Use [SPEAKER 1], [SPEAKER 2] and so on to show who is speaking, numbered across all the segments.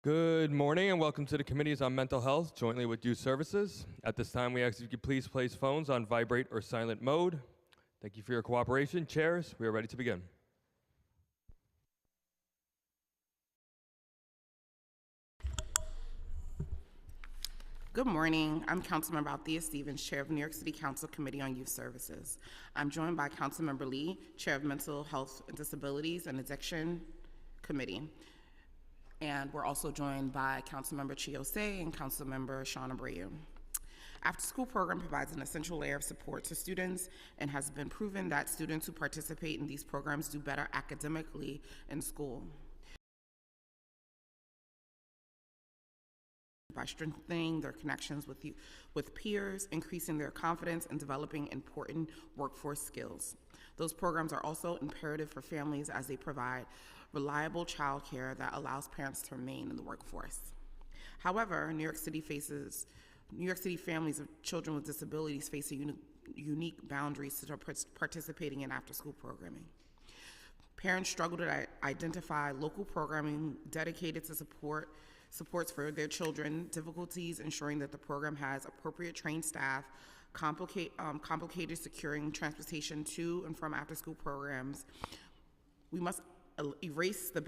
[SPEAKER 1] Good morning and welcome to the Committees on Mental Health, jointly with Youth Services. At this time, we ask if you could please place phones on vibrate or silent mode. Thank you for your cooperation. Chairs, we are ready to begin.
[SPEAKER 2] Good morning. I'm Councilmember Althea Stevens, Chair of New York City Council Committee on Youth Services. I'm joined by Councilmember Lee, Chair of Mental Health and Disabilities and Addiction Committee. And we're also joined by Councilmember Chiose and Councilmember Sean Abreu. After-school program provides an essential layer of support to students and has been proven that students who participate in these programs do better academically in school. By strengthening their connections with peers, increasing their confidence, and developing important workforce skills. Those programs are also imperative for families as they provide reliable childcare that allows parents to remain in the workforce. However, New York City families of children with disabilities face unique boundaries to participating in after-school programming. Parents struggle to identify local programming dedicated to supports for their children, difficulties ensuring that the program has appropriate trained staff, complicated securing transportation to and from after-school programs. We must erase the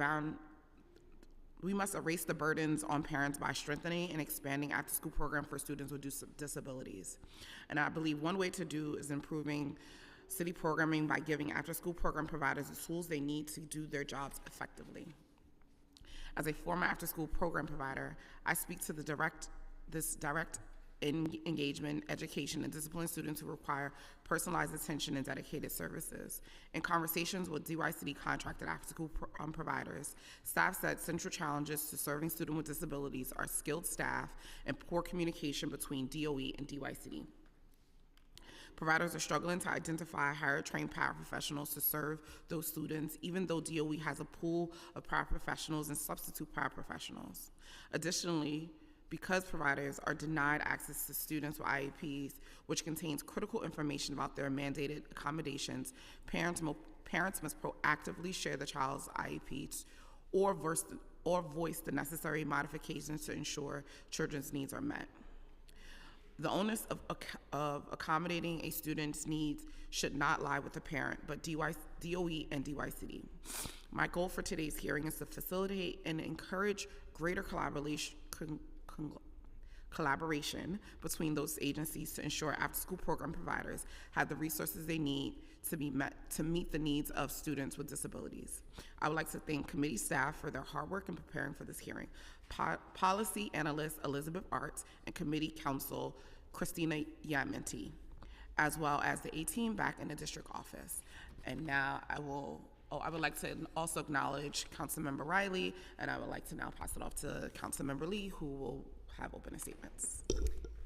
[SPEAKER 2] burdens on parents by strengthening and expanding after-school program for students with disabilities. And I believe one way to do is improving city programming by giving after-school program providers the tools they need to do their jobs effectively. As a former after-school program provider, I speak to this direct engagement, education, and discipline students who require personalized attention and dedicated services. In conversations with DYCD contracted after-school providers, staff said central challenges to serving students with disabilities are skilled staff and poor communication between DOE and DYCD. Providers are struggling to identify higher trained paraprofessionals to serve those students, even though DOE has a pool of paraprofessionals and substitute paraprofessionals. Additionally, because providers are denied access to students with IEPs, which contains critical information about their mandated accommodations, parents must proactively share the child's IEPs or voice the necessary modifications to ensure children's needs are met. The onus of accommodating a student's needs should not lie with the parent, but DOE and DYCD. My goal for today's hearing is to facilitate and encourage greater collaboration between those agencies to ensure after-school program providers have the resources they need to meet the needs of students with disabilities. I would like to thank committee staff for their hard work in preparing for this hearing. Policy analyst Elizabeth Arts and committee counsel Christina Yamenti, as well as the A-team back in the district office. And now I would like to also acknowledge Councilmember Riley, and I would like to now pass it off to Councilmember Lee, who will have opening statements.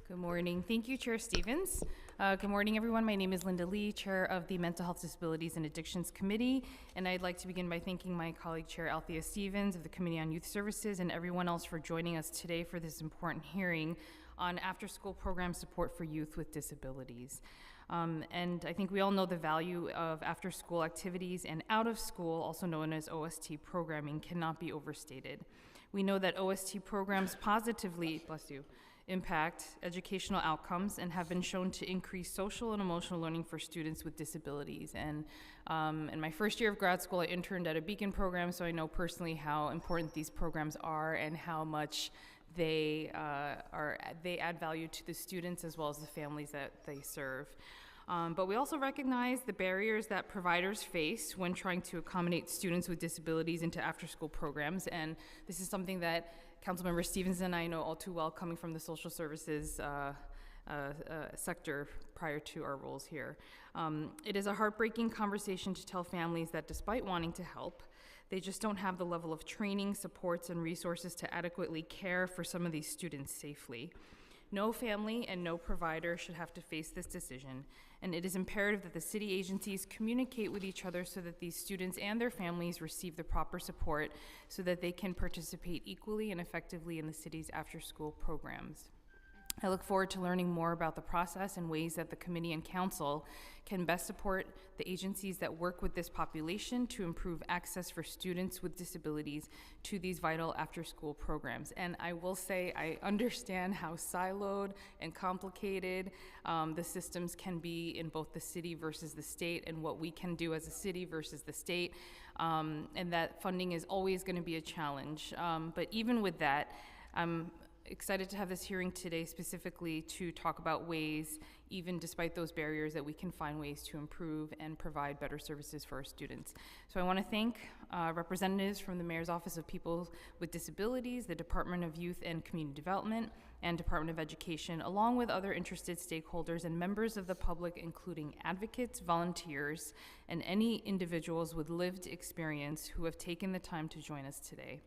[SPEAKER 3] Good morning. Thank you, Chair Stevens. Good morning, everyone. My name is Linda Lee, Chair of the Mental Health, Disabilities, and Addictions Committee, and I'd like to begin by thanking my colleague, Chair Althea Stevens of the Committee on Youth Services, and everyone else for joining us today for this important hearing on after-school program support for youth with disabilities. And I think we all know the value of after-school activities, and out-of-school, also known as OST programming, cannot be overstated. We know that OST programs positively, impact educational outcomes and have been shown to increase social and emotional learning for students with disabilities. And in my first year of grad school, I interned at a Beacon program, so I know personally how important these programs are and how much they add value to the students as well as the families that they serve. But we also recognize the barriers that providers face when trying to accommodate students with disabilities into after-school programs, and this is something that Councilmember Stevens and I know all too well, coming from the social services sector prior to our roles here. It is a heartbreaking conversation to tell families that despite wanting to help, they just don't have the level of training, supports, and resources to adequately care for some of these students safely. No family and no provider should have to face this decision, and it is imperative that the city agencies communicate with each other so that these students and their families receive the proper support so that they can participate equally and effectively in the city's after-school programs. I look forward to learning more about the process and ways that the committee and council can best support the agencies that work with this population to improve access for students with disabilities to these vital after-school programs. And I will say I understand how siloed and complicated the systems can be in both the city versus the state, and what we can do as a city versus the state, and that funding is always going to be a challenge. But even with that, I'm excited to have this hearing today specifically to talk about ways, even despite those barriers, that we can find ways to improve and provide better services for our students. So I want to thank representatives from the Mayor's Office of People with Disabilities, the Department of Youth and Community Development, and Department of Education, along with other interested stakeholders and members of the public, including advocates, volunteers, and any individuals with lived experience who have taken the time to join us today.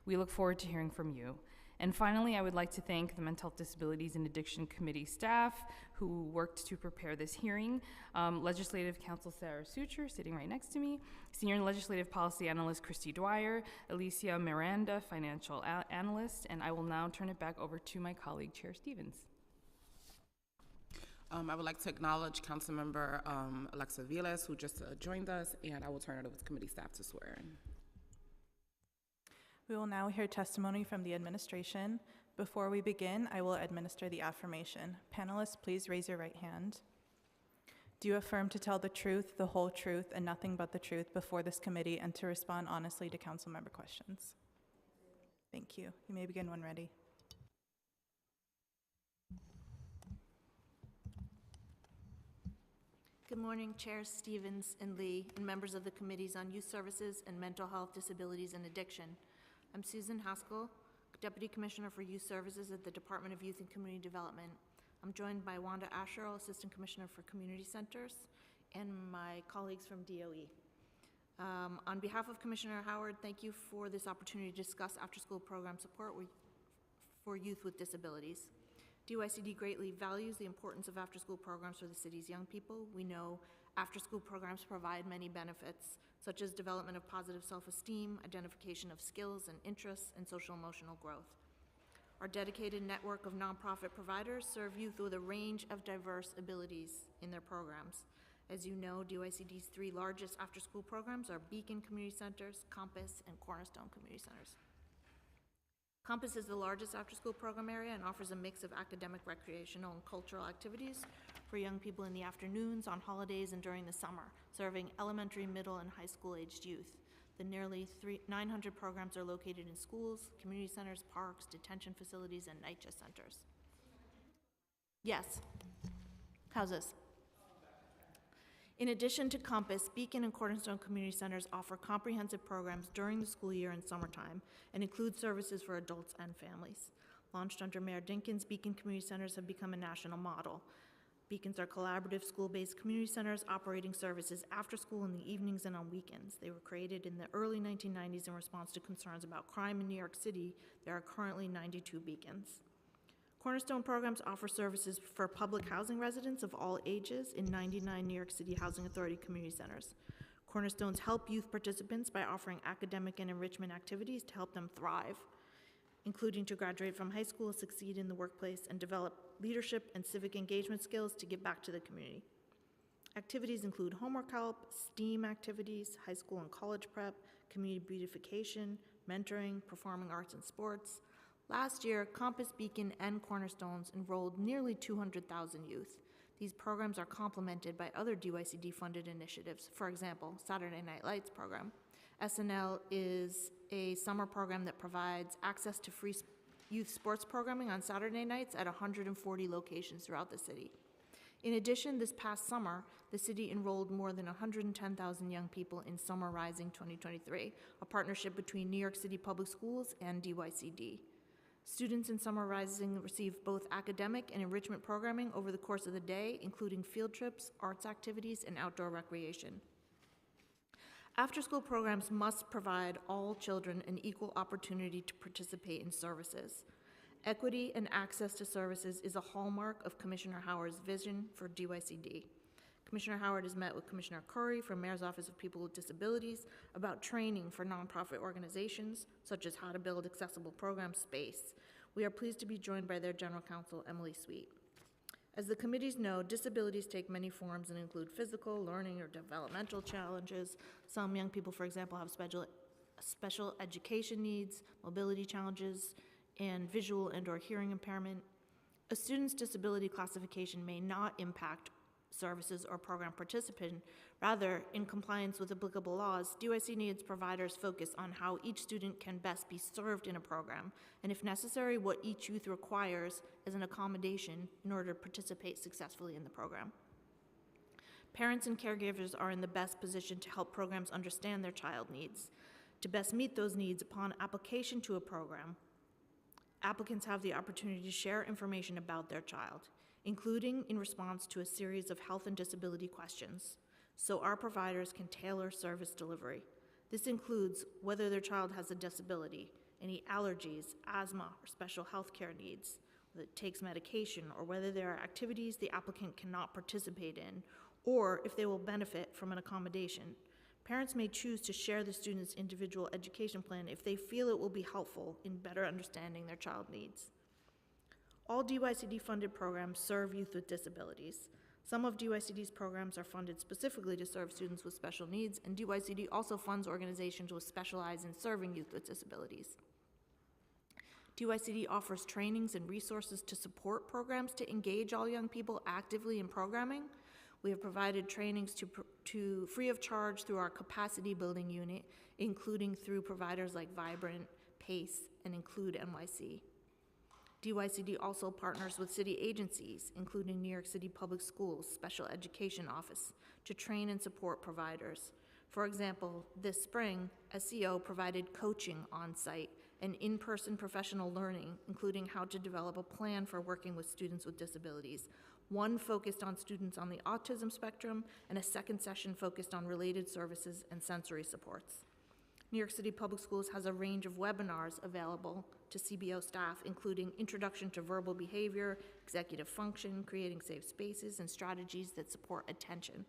[SPEAKER 3] We look forward to hearing from you. And finally, I would like to thank the Mental Health Disabilities and Addiction Committee staff who worked to prepare this hearing. Legislative Counsel Sarah Sucher, sitting right next to me, Senior Legislative Policy Analyst Christy Dwyer, Alicia Miranda, Financial Analyst, and I will now turn it back over to my colleague, Chair Stevens.
[SPEAKER 2] I would like to acknowledge Councilmember Alexa Vilas, who just joined us, and I will turn it over to committee staff to swear in.
[SPEAKER 4] We will now hear testimony from the administration. Before we begin, I will administer the affirmation. Panelists, please raise your right hand. Do you affirm to tell the truth, the whole truth, and nothing but the truth before this committee, and to respond honestly to council member questions? Thank you. You may begin when ready.
[SPEAKER 5] Good morning, Chairs Stevens and Lee, and members of the Committees on Youth Services and Mental Health, Disabilities, and Addiction. I'm Susan Haskell, Deputy Commissioner for Youth Services at the Department of Youth and Community Development. I'm joined by Wanda Asherle, Assistant Commissioner for Community Centers, and my colleagues from DOE. On behalf of Commissioner Howard, thank you for this opportunity to discuss after-school program support for youth with disabilities. DYCD greatly values the importance of after-school programs for the city's young people. We know after-school programs provide many benefits, such as development of positive self-esteem, identification of skills and interests, and social-emotional growth. Our dedicated network of nonprofit providers serve youth with a range of diverse abilities in their programs. As you know, DYCD's 3 largest after-school programs are Beacon Community Centers, Compass, and Cornerstone Community Centers. Compass is the largest after-school program area and offers a mix of academic, recreational, and cultural activities for young people in the afternoons, on holidays, and during the summer, serving elementary, middle, and high school-aged youth. The nearly 900 programs are located in schools, community centers, parks, detention facilities, and NYCHA centers. Yes. How's this? In addition to Compass, Beacon and Cornerstone Community Centers offer comprehensive programs during the school year and summertime and include services for adults and families. Launched under Mayor Dinkins, Beacon Community Centers have become a national model. Beacons are collaborative school-based community centers operating services after school in the evenings and on weekends. They were created in the early 1990s in response to concerns about crime in New York City. There are currently 92 Beacons. Cornerstone programs offer services for public housing residents of all ages in 99 New York City Housing Authority community centers. Cornerstones help youth participants by offering academic and enrichment activities to help them thrive, including to graduate from high school, succeed in the workplace, and develop leadership and civic engagement skills to give back to the community. Activities include homework help, STEAM activities, high school and college prep, community beautification, mentoring, performing arts and sports. Last year, Compass, Beacon, and Cornerstones enrolled nearly 200,000 youth. These programs are complemented by other DYCD-funded initiatives. For example, Saturday Night Lights program. SNL is a summer program that provides access to free youth sports programming on Saturday nights at 140 locations throughout the city. In addition, this past summer, the city enrolled more than 110,000 young people in Summer Rising 2023, a partnership between New York City Public Schools and DYCD. Students in Summer Rising receive both academic and enrichment programming over the course of the day, including field trips, arts activities, and outdoor recreation. After-school programs must provide all children an equal opportunity to participate in services. Equity and access to services is a hallmark of Commissioner Howard's vision for DYCD. Commissioner Howard has met with Commissioner Curry from Mayor's Office of People with Disabilities about training for nonprofit organizations, such as how to build accessible program space. We are pleased to be joined by their General Counsel, Emily Sweet. As the committees know, disabilities take many forms and include physical, learning, or developmental challenges. Some young people, for example, have special education needs, mobility challenges, and visual and/or hearing impairment. A student's disability classification may not impact services or program participant. Rather, in compliance with applicable laws, DYC needs providers focus on how each student can best be served in a program, and if necessary, what each youth requires as an accommodation in order to participate successfully in the program. Parents and caregivers are in the best position to help programs understand their child needs. To best meet those needs upon application to a program, applicants have the opportunity to share information about their child, including in response to a series of health and disability questions, so our providers can tailor service delivery. This includes whether their child has a disability, any allergies, asthma, or special health care needs, whether it takes medication, or whether there are activities the applicant cannot participate in, or if they will benefit from an accommodation. Parents may choose to share the student's individual education plan if they feel it will be helpful in better understanding their child needs. All DYCD-funded programs serve youth with disabilities. Some of DYCD's programs are funded specifically to serve students with special needs, and DYCD also funds organizations which specialize in serving youth with disabilities. DYCD offers trainings and resources to support programs to engage all young people actively in programming. We have provided trainings to free of charge through our capacity building unit, including through providers like Vibrant, PACE, and Include NYC. DYCD also partners with city agencies, including New York City Public Schools Special Education Office, to train and support providers. For example, this spring, SEO provided coaching on-site and in-person professional learning, including how to develop a plan for working with students with disabilities. One focused on students on the autism spectrum, and a second session focused on related services and sensory supports. New York City Public Schools has a range of webinars available to CBO staff, including Introduction to Verbal Behavior, Executive Function, Creating Safe Spaces, and Strategies that Support Attention.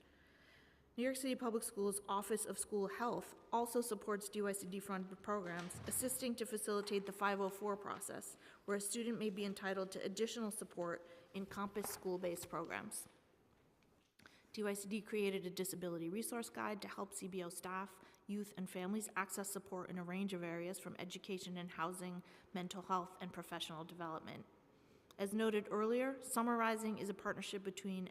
[SPEAKER 5] New York City Public Schools Office of School Health also supports DYCD-funded programs, assisting to facilitate the 504 process, where a student may be entitled to additional support in Compass school-based programs. DYCD created a disability resource guide to help CBO staff, youth, and families access support in a range of areas from education and housing, mental health, and professional development. As noted earlier, Summer Rising is a partnership between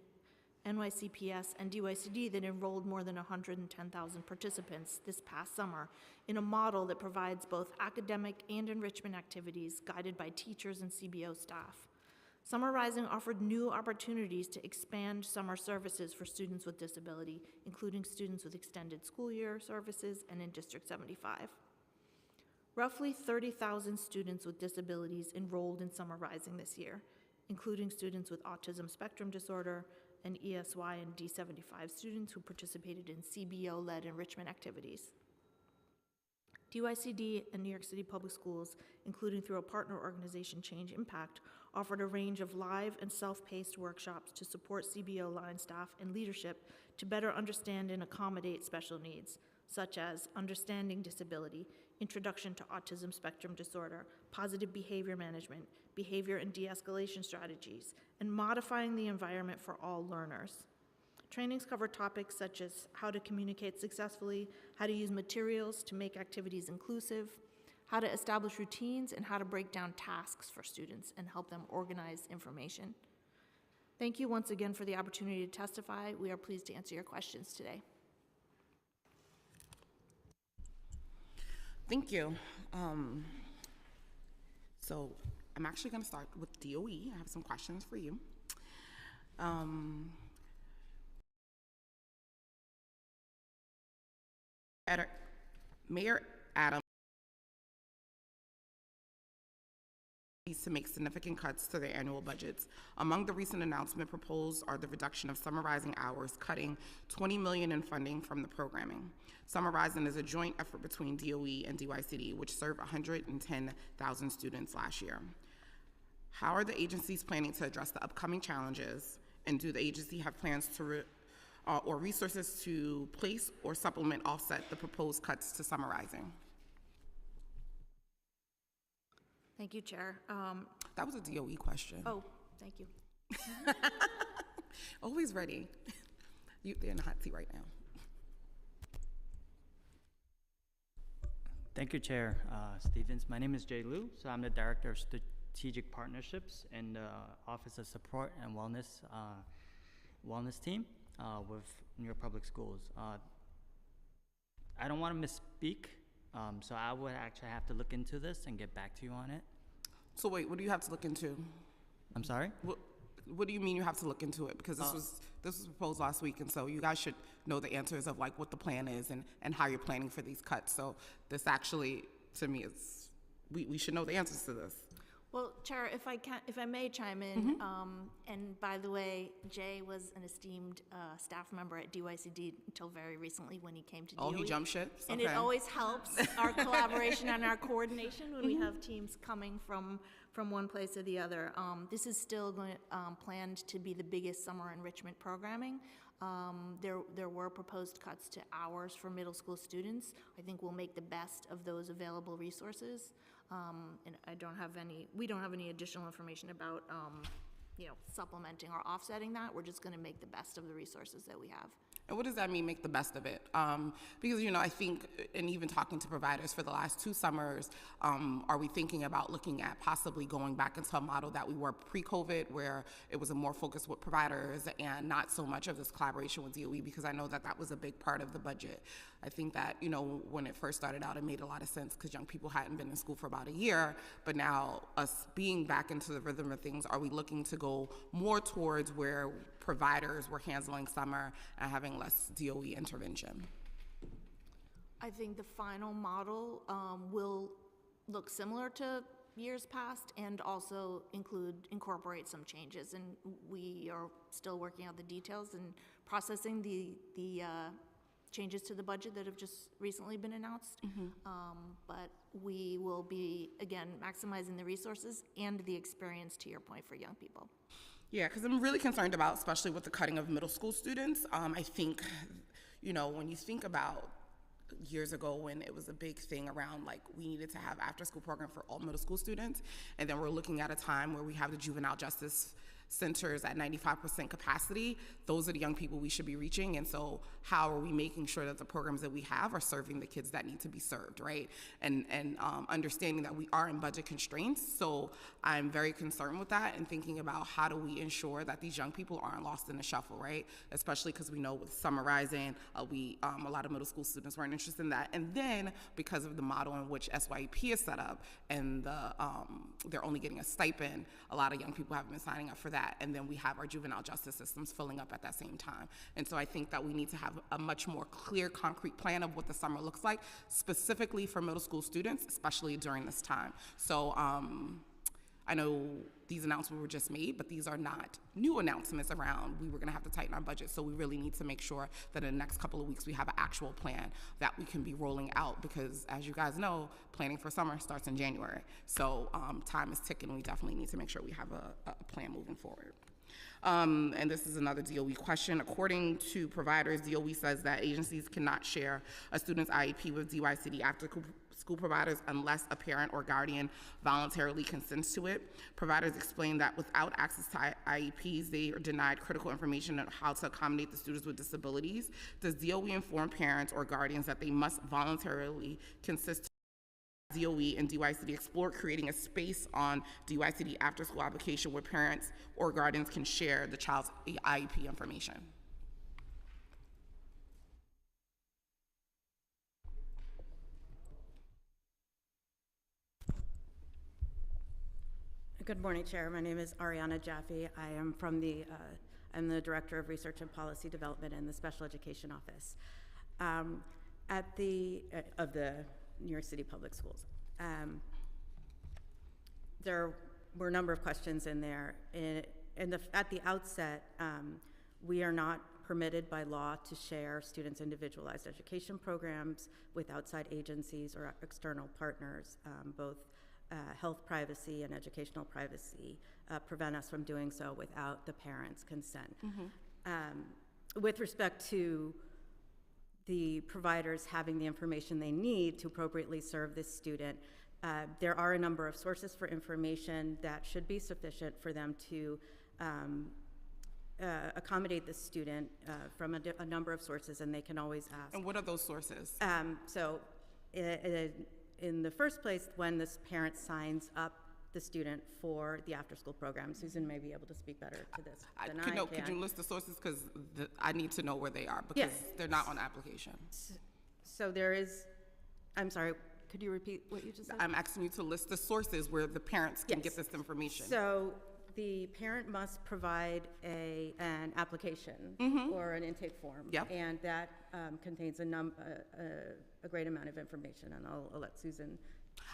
[SPEAKER 5] NYCPS and DYCD that enrolled more than 110,000 participants this past summer in a model that provides both academic and enrichment activities guided by teachers and CBO staff. Summer Rising offered new opportunities to expand summer services for students with disability, including students with extended school year services and in District 75. Roughly 30,000 students with disabilities enrolled in Summer Rising this year, including students with autism spectrum disorder and ESY and D75 students who participated in CBO-led enrichment activities. DYCD and New York City Public Schools, including through a partner organization, Change Impact, offered a range of live and self-paced workshops to support CBO line staff and leadership to better understand and accommodate special needs, such as understanding disability, introduction to autism spectrum disorder, positive behavior management, behavior and de-escalation strategies, and modifying the environment for all learners. Trainings cover topics such as how to communicate successfully, how to use materials to make activities inclusive, how to establish routines, and how to break down tasks for students and help them organize information. Thank you once again for the opportunity to testify. We are pleased to answer your questions today.
[SPEAKER 2] Thank you. So I'm actually going to start with DOE. I have some questions for you. Mayor Adams needs to make significant cuts to their annual budgets. Among the recent announcements proposed are the reduction of Summer Rising hours, cutting $20 million in funding from the programming. Summer Rising is a joint effort between DOE and DYCD, which served 110,000 students last year. How are the agencies planning to address the upcoming challenges, and do the agency have plans to or resources to place or supplement offset the proposed cuts to Summer Rising?
[SPEAKER 5] Thank you, Chair.
[SPEAKER 2] That was a DOE question.
[SPEAKER 5] Oh, thank you.
[SPEAKER 2] Always ready. They're in the hot seat right now.
[SPEAKER 6] Thank you, Chair Stevens. My name is Jay Liu, so I'm the Director of Strategic Partnerships in the Office of Support and Wellness team with New York Public Schools. I don't want to misspeak, so I would actually have to look into this and get back to you on it.
[SPEAKER 2] So wait, what do you have to look into?
[SPEAKER 6] I'm sorry?
[SPEAKER 2] What do you mean you have to look into it? Because this was proposed last week, and so you guys should know the answers of like what the plan is and how you're planning for these cuts. So this actually, to me, is we should know the answers to this.
[SPEAKER 5] Well, Chair, if I may chime in, and by the way, Jay was an esteemed staff member at DYCD until very recently when he came to DOE.
[SPEAKER 2] Oh, he jumped ships?
[SPEAKER 5] And
[SPEAKER 2] okay.
[SPEAKER 5] it always helps our collaboration and our coordination when we have teams coming from one place or the other. This is still planned to be the biggest summer enrichment programming. There were proposed cuts to hours for middle school students. I think we'll make the best of those available resources. And we don't have any additional information about, supplementing or offsetting that. We're just gonna make the best of the resources that we have.
[SPEAKER 2] And what does that mean, make the best of it? Because, I think, and even talking to providers for the last 2 summers, are we thinking about looking at possibly going back into a model that we were pre-COVID, where it was a more focus with providers and not so much of this collaboration with DOE, because I know that was a big part of the budget. I think that, when it first started out, it made a lot of sense because young people hadn't been in school for about a year, but now us being back into the rhythm of things, are we looking to go more towards where providers were handling summer and having less DOE intervention?
[SPEAKER 5] I think the final model will look similar to years past and also incorporate some changes. And we are still working out the details and processing the changes to the budget that have just recently been announced. But we will be, again, maximizing the resources and the experience, to your point, for young people.
[SPEAKER 2] Yeah, because I'm really concerned about, especially with the cutting of middle school students. I think, when you think about years ago when it was a big thing around like we needed to have after school program for all middle school students, and then we're looking at a time where we have the juvenile justice centers at 95% capacity, those are the young people we should be reaching. And so how are we making sure that the programs that we have are serving the kids that need to be served, right? And understanding that we are in budget constraints. So I'm very concerned with that and thinking about how do we ensure that these young people aren't lost in the shuffle, right? Especially because we know with summer rising, a lot of middle school students weren't interested in that. And then because of the model in which SYEP is set up and they're only getting a stipend, a lot of young people haven't been signing up for that. And then we have our juvenile justice systems filling up at that same time. And so I think that we need to have a much more clear, concrete plan of what the summer looks like, specifically for middle school students, especially during this time. So I know these announcements were just made, but these are not new announcements around we were gonna have to tighten our budget. So we really need to make sure that in the next couple of weeks we have an actual plan that we can be rolling out, because as you guys know, planning for summer starts in January. So time is ticking. We definitely need to make sure we have a plan moving forward. And this is another DOE question. According to providers, DOE says that agencies cannot share a student's IEP with DYCD after school providers unless a parent or guardian voluntarily consents to it. Providers explain that without access to IEPs, they are denied critical information on how to accommodate the students with disabilities. Does DOE inform parents or guardians that they must voluntarily consent to DOE and DYCD explore creating a space on DYCD after-school application where parents or guardians can share the child's IEP information?
[SPEAKER 7] Good morning, Chair. My name is Ariana Jaffe. I am from I'm the Director of Research and Policy Development in the Special Education Office of the New York City Public Schools. There were a number of questions in there. At the outset, we are not permitted by law to share students' individualized education programs with outside agencies or external partners. Both health privacy and educational privacy prevent us from doing so without the parents' consent. With respect to the providers having the information they need to appropriately serve this student, There are a number of sources for information that should be sufficient for them to accommodate the student from a number of sources, and they can always ask.
[SPEAKER 2] And what are those sources?
[SPEAKER 7] In the first place, when this parent signs up the student for the after-school program, Susan may be able to speak better to this than I can.
[SPEAKER 2] Could you list the sources? Because I need to know where they are, because they're not on the application.
[SPEAKER 7] So there is, I'm sorry, could you repeat what you just said?
[SPEAKER 2] I'm asking you to list the sources where the parents can get this information.
[SPEAKER 7] So the parent must provide an application or an intake form.
[SPEAKER 2] Yep.
[SPEAKER 7] And that contains a great amount of information, and I'll let Susan.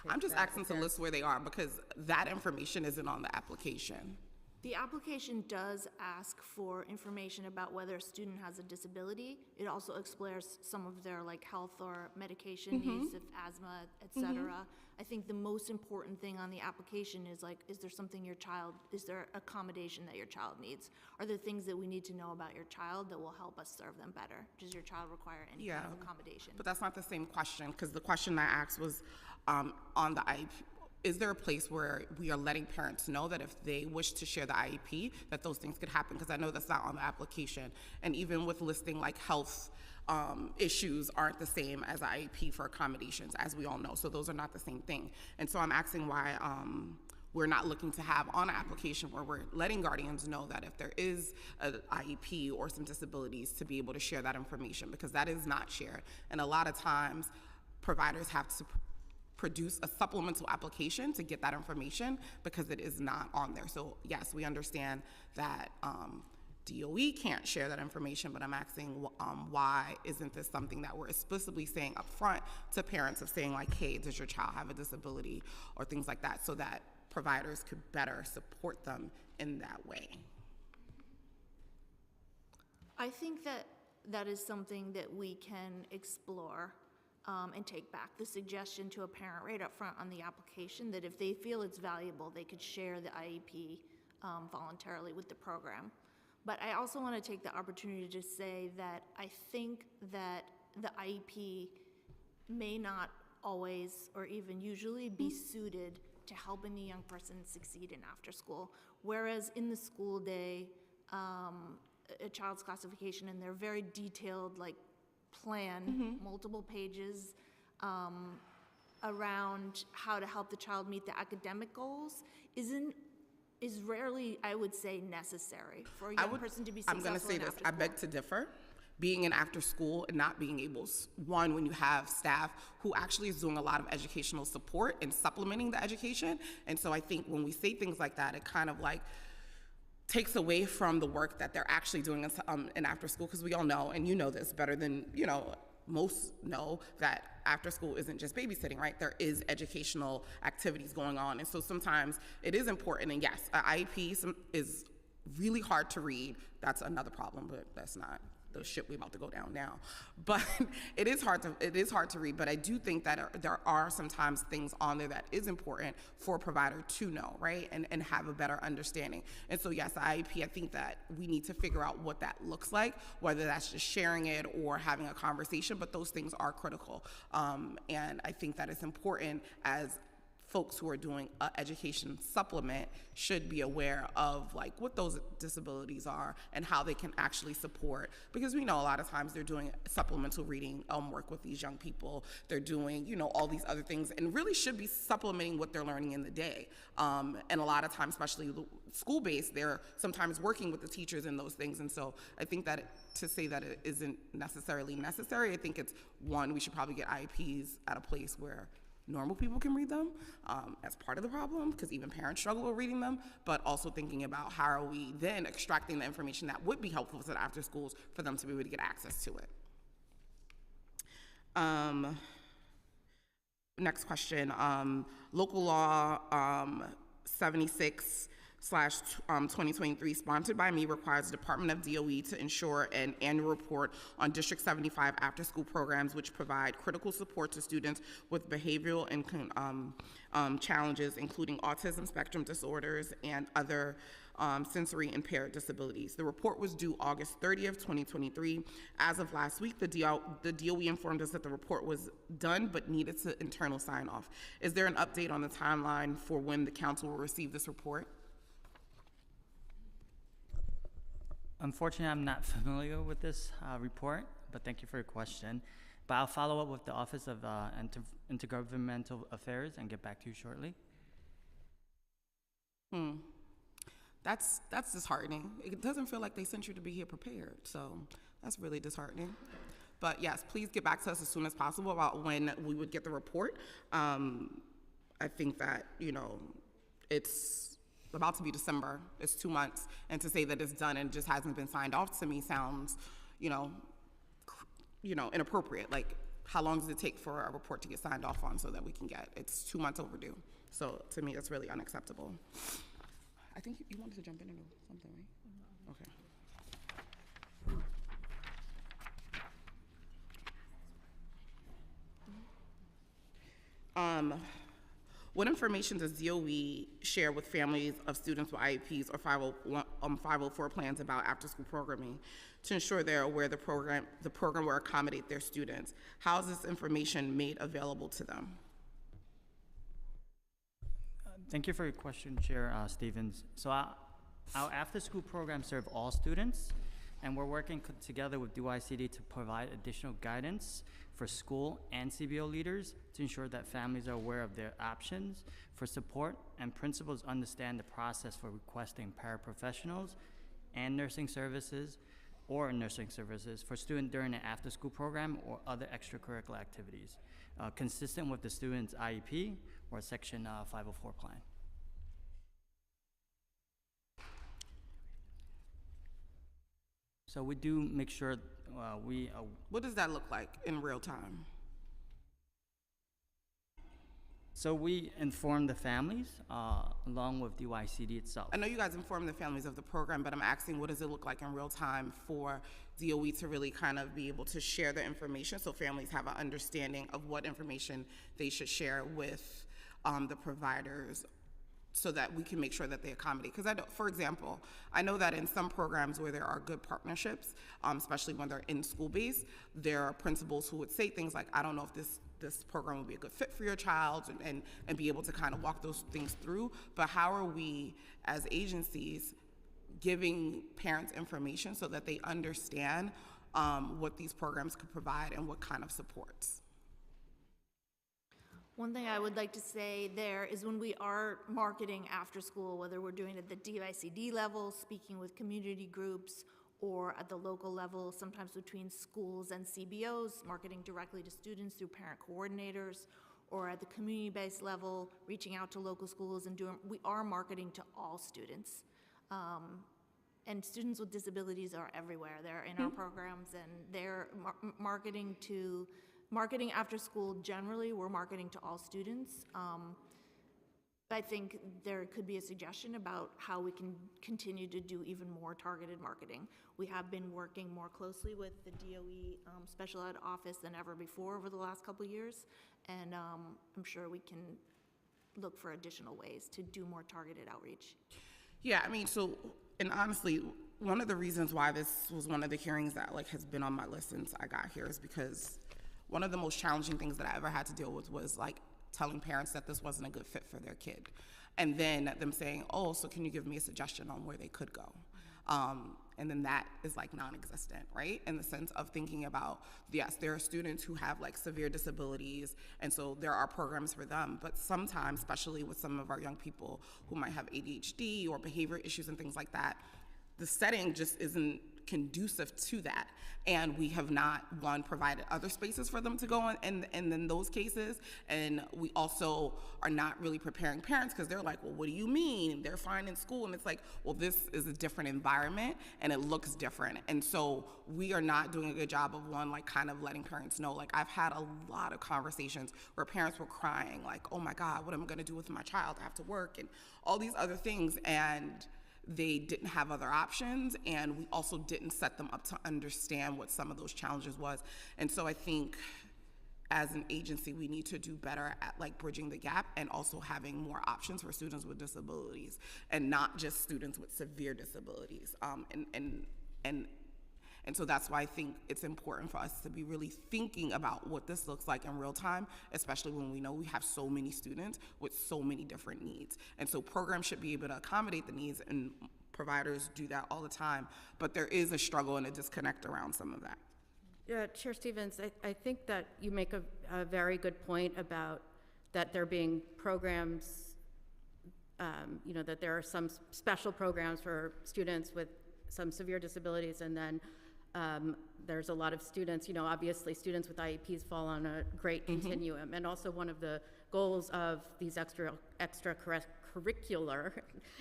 [SPEAKER 2] I'm just asking to list where they are, because that information isn't on the application.
[SPEAKER 5] The application does ask for information about whether a student has a disability. It also explores some of their health or medication needs, if asthma, et cetera. I think the most important thing on the application is is there accommodation that your child needs? Are there things that we need to know about your child that will help us serve them better? Does your child require any kind of accommodation?
[SPEAKER 2] But that's not the same question, because the question I asked was on the IEP. Is there a place where we are letting parents know that if they wish to share the IEP, that those things could happen? Because I know that's not on the application. And even with listing health issues aren't the same as IEP for accommodations, as we all know. So those are not the same thing. And so I'm asking why we're not looking to have on an application where we're letting guardians know that if there is an IEP or some disabilities, to be able to share that information, because that is not shared. And a lot of times providers have to produce a supplemental application to get that information, because it is not on there. So yes, we understand that DOE can't share that information, but I'm asking why isn't this something that we're explicitly saying up front to parents, of saying hey, does your child have a disability, or things like that, so that providers could better support them in that way.
[SPEAKER 5] I think that is something that we can explore and take back. The suggestion to a parent right up front on the application that if they feel it's valuable, they could share the IEP voluntarily with the program. But I also want to take the opportunity to say that I think that the IEP may not always or even usually be suited to helping the young person succeed in after school. Whereas in the school day, a child's classification and their very detailed plan, multiple pages around how to help the child meet the academic goals is rarely, I would say, necessary for a young person to be successful.
[SPEAKER 2] I'm going to say this, I beg to differ. Being in after school and not being able, one, when you have staff who actually is doing a lot of educational support and supplementing the education. And so I think when we say things like that, it kind of takes away from the work that they're actually doing in after school, because we all know, and you know this better than most know, that after school isn't just babysitting, right? There is educational activities going on, and so sometimes it is important. And yes, an IEP is really hard to read. That's another problem, but that's not the shit we're about to go down now. But it is hard to read, but I do think that there are sometimes things on there that is important for a provider to know, right? And have a better understanding. And so yes, the IEP, I think that we need to figure out what that looks like, whether that's just sharing it or having a conversation, but those things are critical. And I think that it's important as folks who are doing an education supplement should be aware of what those disabilities are and how they can actually support, because we know a lot of times they're doing supplemental reading work with these young people. They're doing all these other things, and really should be supplementing what they're learning in the day. And a lot of times, especially school-based, they're sometimes working with the teachers in those things. And so I think that to say that it isn't necessarily necessary, I think it's one, we should probably get IEPs at a place where normal people can read them as part of the problem, because even parents struggle with reading them, but also thinking about how are we then extracting the information that would be helpful to the after schools for them to be able to get access to it. Next question, local law 76/2023, sponsored by me, requires the Department of DOE to ensure an annual report on District 75 after-school programs which provide critical support to students with behavioral and challenges, including autism spectrum disorders and other sensory impaired disabilities. The report was due August 30th, 2023. As of last week, the DOE informed us that the report was done but needed to internal sign off. Is there an update on the timeline for when the council will receive this report?
[SPEAKER 6] Unfortunately, I'm not familiar with this report, but thank you for your question. But I'll follow up with the Office of Intergovernmental Affairs and get back to you shortly.
[SPEAKER 2] That's disheartening. It doesn't feel like they sent you to be here prepared, so that's really disheartening. But yes, please get back to us as soon as possible about when we would get the report. I think that, you know, it's about to be December. It's 2 months, and to say that it's done and just hasn't been signed off to me sounds, you know, inappropriate. Like, how long does it take for a report to get signed off on so that we can get? It's 2 months overdue. So to me, that's really unacceptable. I think you wanted to jump in into something, right? Okay. What information does DOE share with families of students with IEPs or 504 plans about after-school programming to ensure they're aware the program will accommodate their students? How is this information made available to them?
[SPEAKER 6] Thank you for your question, Chair Stevens. So our after-school programs serve all students, and we're working together with DYCD to provide additional guidance for school and CBO leaders to ensure that families are aware of their options for support and principals understand the process for requesting paraprofessionals and nursing services for students during an after-school program or other extracurricular activities, consistent with the student's IEP or Section 504 plan. So we do make sure
[SPEAKER 2] What does that look like in real time?
[SPEAKER 6] So we inform the families along with DYCD itself.
[SPEAKER 2] I know you guys inform the families of the program, but I'm asking, what does it look like in real time for DOE to really kind of be able to share the information so families have an understanding of what information they should share with the providers so that we can make sure that they accommodate? Because for example, I know that in some programs where there are good partnerships, especially when they're in school-based, there are principals who would say things like, I don't know if this program would be a good fit for your child, and be able to kind of walk those things through. But how are we as agencies giving parents information so that they understand what these programs could provide and what kind of supports?
[SPEAKER 5] One thing I would like to say there is when we are marketing after school, whether we're doing it at the DYCD level, speaking with community groups, or at the local level, sometimes between schools and CBOs, marketing directly to students through parent coordinators, or at the community-based level, reaching out to local schools and we are marketing to all students. And students with disabilities are everywhere. They're in our programs, and they're marketing after school generally, we're marketing to all students. I think there could be a suggestion about how we can continue to do even more targeted marketing. We have been working more closely with the DOE Special Ed Office than ever before over the last couple of years, and I'm sure we can look for additional ways to do more targeted outreach.
[SPEAKER 2] Yeah, I mean, and honestly, one of the reasons why this was one of the hearings that has been on my list since I got here is because one of the most challenging things that I ever had to deal with was telling parents that this wasn't a good fit for their kid. And then them saying, oh, so can you give me a suggestion on where they could go? And then that is non-existent, right? In the sense of thinking about, yes, there are students who have severe disabilities, and so there are programs for them, but sometimes, especially with some of our young people who might have ADHD or behavior issues and things like that, the setting just isn't conducive to that. And we have not, one, provided other spaces for them to go in those cases. And we also are not really preparing parents because they're like, well, what do you mean? They're fine in school. And it's like, well, this is a different environment and it looks different. And so we are not doing a good job of, one, kind of letting parents know. I've had a lot of conversations where parents were crying, oh my God, what am I gonna do with my child? I have to work and all these other things. And they didn't have other options, and we also didn't set them up to understand what some of those challenges was. And so I think as an agency, we need to do better at like bridging the gap and also having more options for students with disabilities, and not just students with severe disabilities. And so that's why I think it's important for us to be really thinking about what this looks like in real time, especially when we know we have so many students with so many different needs. And so programs should be able to accommodate the needs, and providers do that all the time, but there is a struggle and a disconnect around some of that.
[SPEAKER 7] Yeah, Chair Stevens, I think that you make a very good point about that there being programs, that there are some special programs for students with some severe disabilities, and then there's a lot of students, obviously students with IEPs fall on a great continuum. And also one of the goals of these extracurricular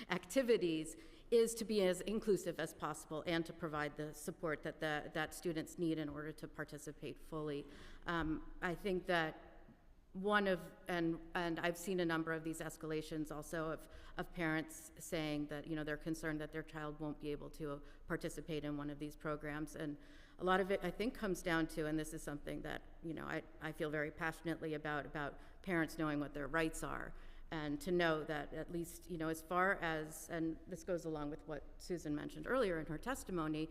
[SPEAKER 7] activities is to be as inclusive as possible and to provide the support that students need in order to participate fully. I think that and I've seen a number of these escalations also of parents saying that, they're concerned that their child won't be able to participate in one of these programs. And a lot of it, I think, comes down to, and this is something that, I feel very passionately about parents knowing what their rights are, and to know that at least, as far as, and this goes along with what Susan mentioned earlier in her testimony,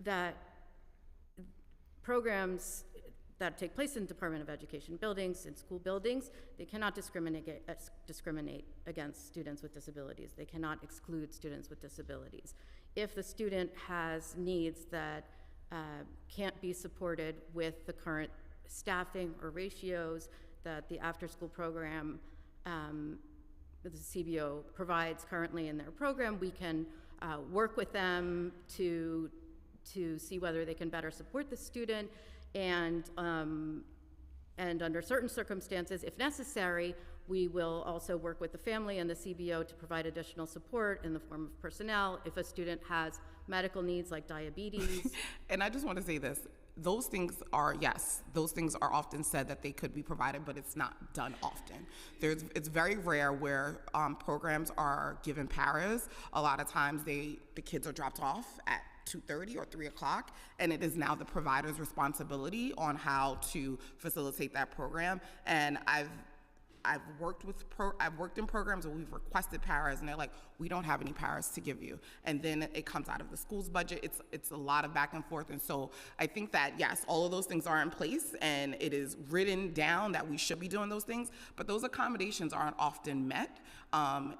[SPEAKER 7] that programs that take place in Department of Education buildings, in school buildings, they cannot discriminate against students with disabilities. They cannot exclude students with disabilities. If the student has needs that can't be supported with the current staffing or ratios that the after-school program, the CBO provides currently in their program, we can work with them to see whether they can better support the student. And under certain circumstances, if necessary, we will also work with the family and the CBO to provide additional support in the form of personnel if a student has medical needs like diabetes.
[SPEAKER 2] And I just want to say this. Those things are, yes, those things are often said that they could be provided, but it's not done often. It's very rare where programs are given paras. A lot of times the kids are dropped off at 2:30 or 3 o'clock, and it is now the provider's responsibility on how to facilitate that program. And I've worked in programs where we've requested paras, and they're like, we don't have any paras to give you. And then it comes out of the school's budget. It's a lot of back and forth. And so I think that, yes, all of those things are in place, and it is written down that we should be doing those things, but those accommodations aren't often met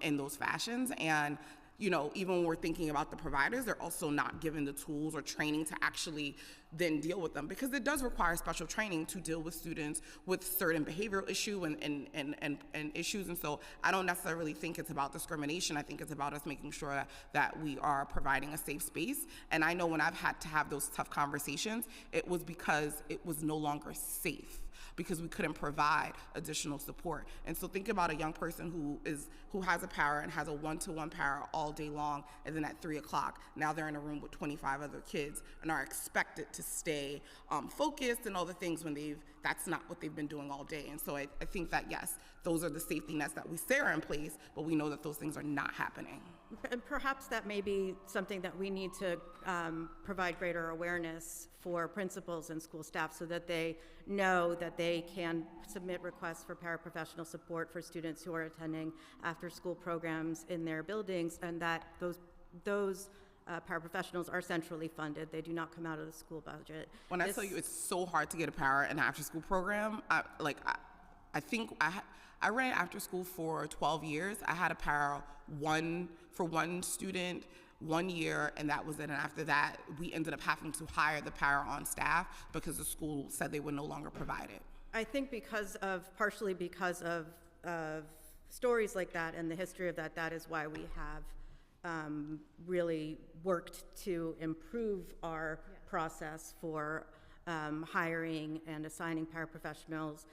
[SPEAKER 2] in those fashions. And even when we're thinking about the providers, they're also not given the tools or training to actually then deal with them, because it does require special training to deal with students with certain behavioral issue and issues. And so I don't necessarily think it's about discrimination. I think it's about us making sure that we are providing a safe space. And I know when I've had to have those tough conversations, it was because it was no longer safe, because we couldn't provide additional support. And so think about a young person who has a para and has a one-to-one para all day long, and then at 3 o'clock, now they're in a room with 25 other kids and are expected to stay focused and all the things when that's not what they've been doing all day. And so I think that, yes, those are the safety nets that we say are in place, but we know that those things are not happening.
[SPEAKER 7] And perhaps that may be something that we need to provide greater awareness for principals and school staff, so that they know that they can submit requests for paraprofessional support for students who are attending after-school programs in their buildings, and that those paraprofessionals are centrally funded. They do not come out of the school budget.
[SPEAKER 2] When I tell you it's so hard to get a para in an after-school program, I think I ran after school for 12 years. I had a para for one student 1 year, and that was it. And after that, we ended up having to hire the para on staff because the school said they would no longer provide it.
[SPEAKER 7] I think partially because of stories like that and the history of that is why we have really worked to improve our process for hiring and assigning paraprofessionals,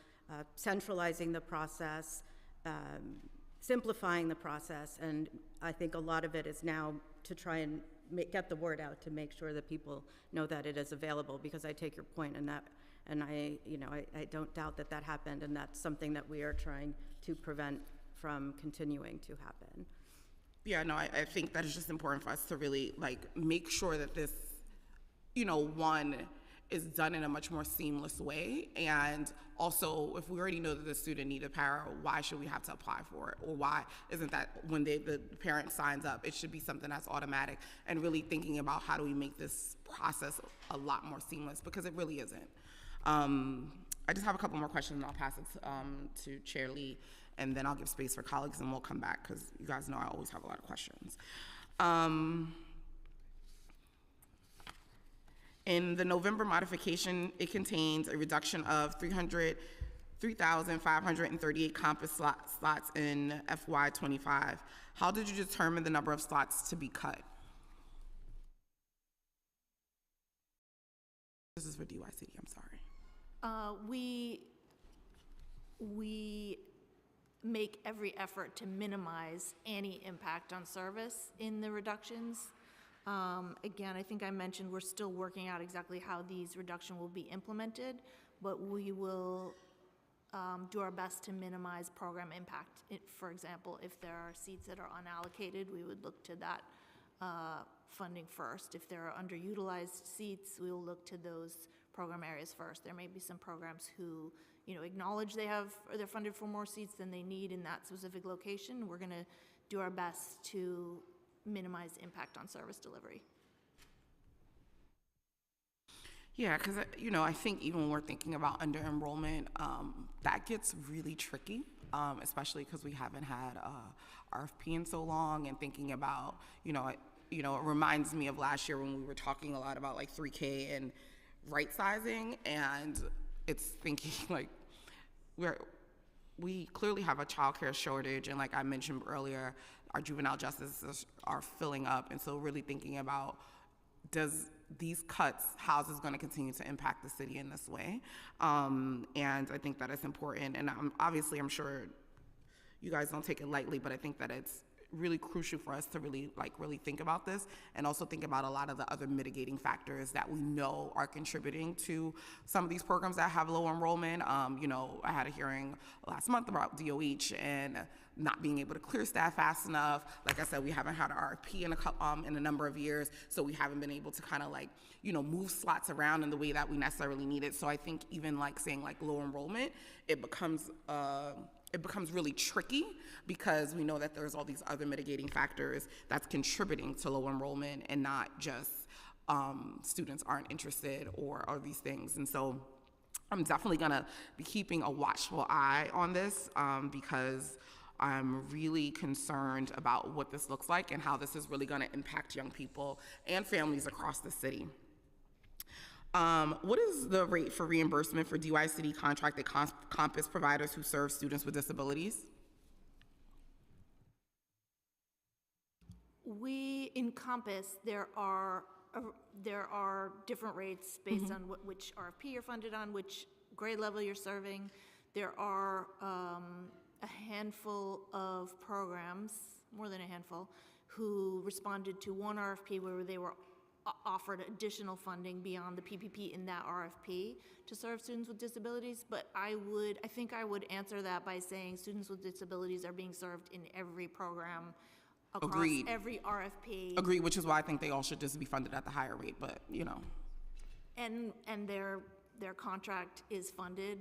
[SPEAKER 7] centralizing the process, simplifying the process. And I think a lot of it is now to try and get the word out to make sure that people know that it is available, because I take your point in that, and I don't doubt that happened, and that's something that we are trying to prevent from continuing to happen.
[SPEAKER 2] Yeah, no, I think that is just important for us to really make sure that this, one, is done in a much more seamless way. And also, if we already know that the student needs a para, why should we have to apply for it? Or why isn't that when the parent signs up, it should be something that's automatic? And really thinking about how do we make this process a lot more seamless, because it really isn't. I just have a couple more questions, and I'll pass it to Chair Lee, and then I'll give space for colleagues, and we'll come back, because you guys know I always have a lot of questions. In the November modification, it contains a reduction of 3,538 campus slots in FY25. How did you determine the number of slots to be cut? This is for DYCD, I'm sorry.
[SPEAKER 5] We make every effort to minimize any impact on service in the reductions. Again, I think I mentioned we're still working out exactly how these reductions will be implemented, but we will do our best to minimize program impact. For example, if there are seats that are unallocated, we would look to that funding first. If there are underutilized seats, we will look to those program areas first. There may be some programs who, acknowledge they're funded for more seats than they need in that specific location. We're going to do our best to minimize impact on service delivery.
[SPEAKER 2] Yeah, because, I think even when we're thinking about under enrollment, that gets really tricky, especially because we haven't had RFP in so long, and thinking about, it reminds me of last year when we were talking a lot about like 3K and right sizing, and it's thinking like we clearly have a childcare shortage, and like I mentioned earlier, our juvenile justices are filling up, and so really thinking about, does these cuts, how is this going to continue to impact the city in this way? And I think that it's important, and obviously I'm sure you guys don't take it lightly, but I think that it's really crucial for us to really think about this, and also think about a lot of the other mitigating factors that we know are contributing to some of these programs that have low enrollment. I had a hearing last month about DOH and not being able to clear staff fast enough. Like I said, we haven't had an RFP in a number of years, so we haven't been able to kind of move slots around in the way that we necessarily need it. So I think even saying low enrollment, it becomes really tricky, because we know that there's all these other mitigating factors that's contributing to low enrollment, and not just students aren't interested or these things. And so I'm definitely gonna be keeping a watchful eye on this, because I'm really concerned about what this looks like and how this is really gonna impact young people and families across the city. What is the rate for reimbursement for DYCD contracted campus providers who serve students with disabilities?
[SPEAKER 5] In Compass, there are different rates based on which RFP you're funded on, which grade level you're serving. There are a handful of programs, more than a handful, who responded to one RFP where they were offered additional funding beyond the PPP in that RFP to serve students with disabilities. But I think I would answer that by saying students with disabilities are being served in every program across
[SPEAKER 2] Agreed.
[SPEAKER 5] Every RFP.
[SPEAKER 2] Agreed, which is why I think they all should just be funded at the higher rate, but
[SPEAKER 5] And their contract is funded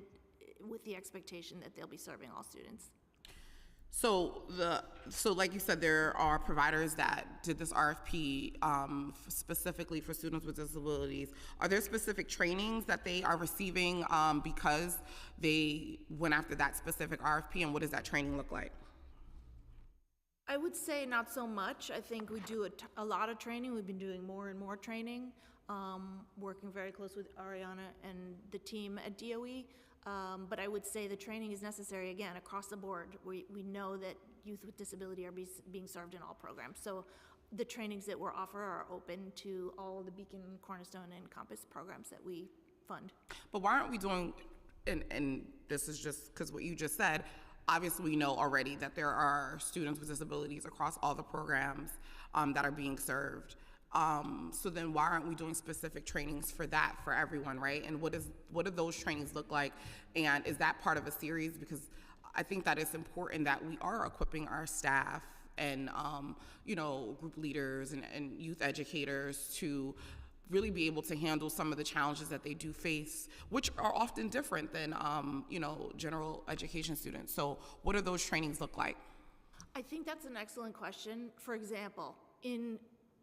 [SPEAKER 5] with the expectation that they'll be serving all students.
[SPEAKER 2] So like you said, there are providers that did this RFP specifically for students with disabilities. Are there specific trainings that they are receiving because they went after that specific RFP, and what does that training look like?
[SPEAKER 5] I would say not so much. I think we do a lot of training. We've been doing more and more training, working very close with Ariana and the team at DOE. But I would say the training is necessary, again, across the board. We know that youth with disability are being served in all programs. So the trainings that we're offering are open to all the Beacon, Cornerstone, and Compass programs that we fund.
[SPEAKER 2] But why aren't we doing, and this is just because what you just said, obviously we know already that there are students with disabilities across all the programs that are being served. So then why aren't we doing specific trainings for that for everyone, right? And what do those trainings look like? And is that part of a series? Because I think that it's important that we are equipping our staff and, group leaders and youth educators to really be able to handle some of the challenges that they do face, which are often different than, general education students. So what do those trainings look like?
[SPEAKER 5] I think that's an excellent question. For example, in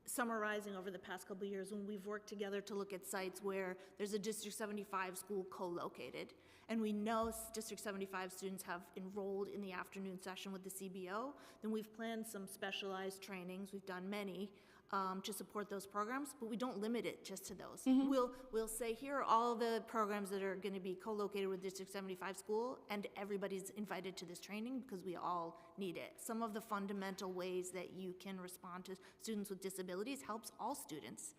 [SPEAKER 5] summarizing over the past couple of years when we've worked together to look at sites where there's a District 75 school co-located, and we know District 75 students have enrolled in the afternoon session with the CBO, then we've planned some specialized trainings. We've done many to support those programs, but we don't limit it just to those. We'll say, here are all the programs that are going to be co-located with District 75 school, and everybody's invited to this training because we all need it. Some of the fundamental ways that you can respond to students with disabilities helps all students.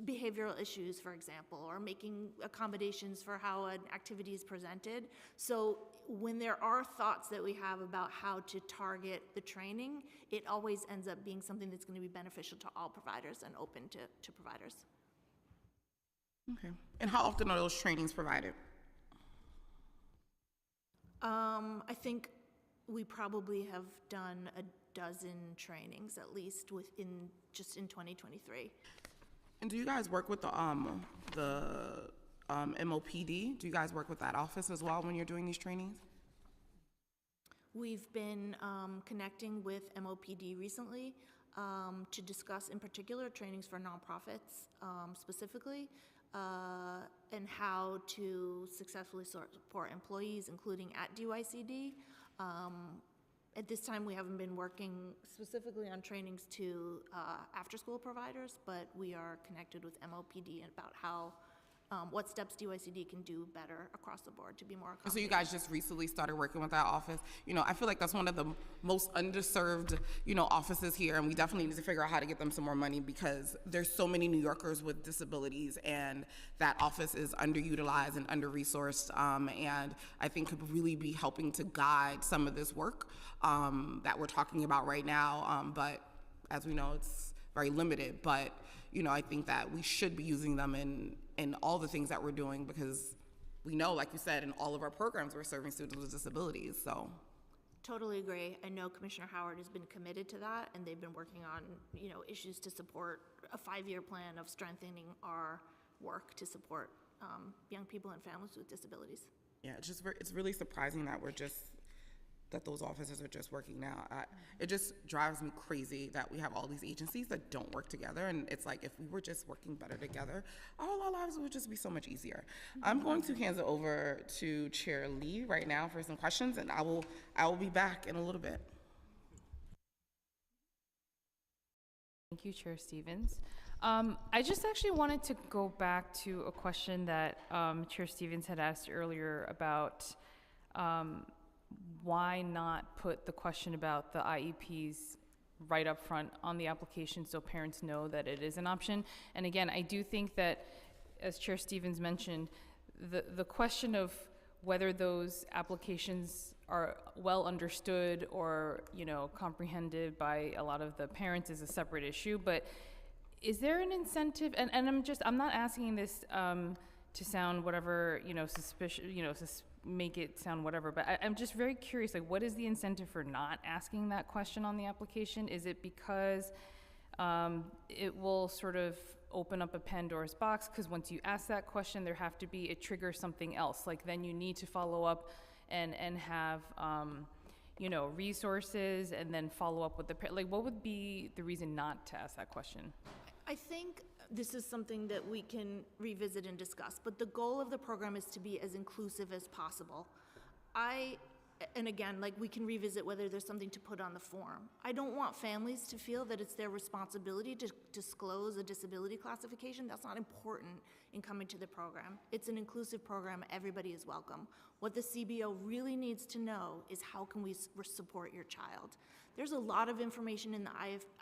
[SPEAKER 5] Behavioral issues, for example, or making accommodations for how an activity is presented. So when there are thoughts that we have about how to target the training, it always ends up being something that's going to be beneficial to all providers and open to providers.
[SPEAKER 2] Okay. And how often are those trainings provided?
[SPEAKER 5] I think we probably have done a dozen trainings at least just in 2023.
[SPEAKER 2] And do you guys work with the MOPD? Do you guys work with that office as well when you're doing these trainings?
[SPEAKER 5] We've been connecting with MOPD recently to discuss, in particular, trainings for nonprofits specifically, and how to successfully support employees, including at DYCD. At this time, we haven't been working specifically on trainings to after-school providers, but we are connected with MOPD about how, what steps DYCD can do better across the board to be more accommodating.
[SPEAKER 2] So you guys just recently started working with that office. I feel like that's one of the most underserved, offices here, and we definitely need to figure out how to get them some more money because there's so many New Yorkers with disabilities, and that office is underutilized and under-resourced, and I think could really be helping to guide some of this work that we're talking about right now. But as we know, it's very limited. But I think that we should be using them in all the things that we're doing because we know, like you said, in all of our programs, we're serving students with disabilities, so.
[SPEAKER 5] Totally agree. I know Commissioner Howard has been committed to that, and they've been working on, issues to support a 5-year plan of strengthening our work to support young people and families with disabilities.
[SPEAKER 2] Yeah, it's really surprising that that those offices are just working now. It just drives me crazy that we have all these agencies that don't work together, and it's like if we were just working better together, all our lives would just be so much easier. I'm going to hand it over to Chair Lee right now for some questions, and I will be back in a little bit.
[SPEAKER 3] Thank you, Chair Stevens. I just actually wanted to go back to a question that Chair Stevens had asked earlier about why not put the question about the IEPs right up front on the application so parents know that it is an option. And again, I do think that, as Chair Stevens mentioned, the question of whether those applications are well understood or comprehended by a lot of the parents is a separate issue. But is there an incentive? And I'm not asking this to sound whatever suspicious, make it sound whatever, but I'm just very curious, like, what is the incentive for not asking that question on the application? Is it because it will sort of open up a Pandora's box, because once you ask that question, it triggers something else, like then you need to follow up and have resources and then follow up with what would be the reason not to ask that question?
[SPEAKER 5] I think this is something that we can revisit and discuss, but the goal of the program is to be as inclusive as possible. And again, we can revisit whether there's something to put on the form. I don't want families to feel that it's their responsibility to disclose a disability classification. That's not important in coming to the program. It's an inclusive program. Everybody is welcome. What the CBO really needs to know is how can we support your child. There's a lot of information in the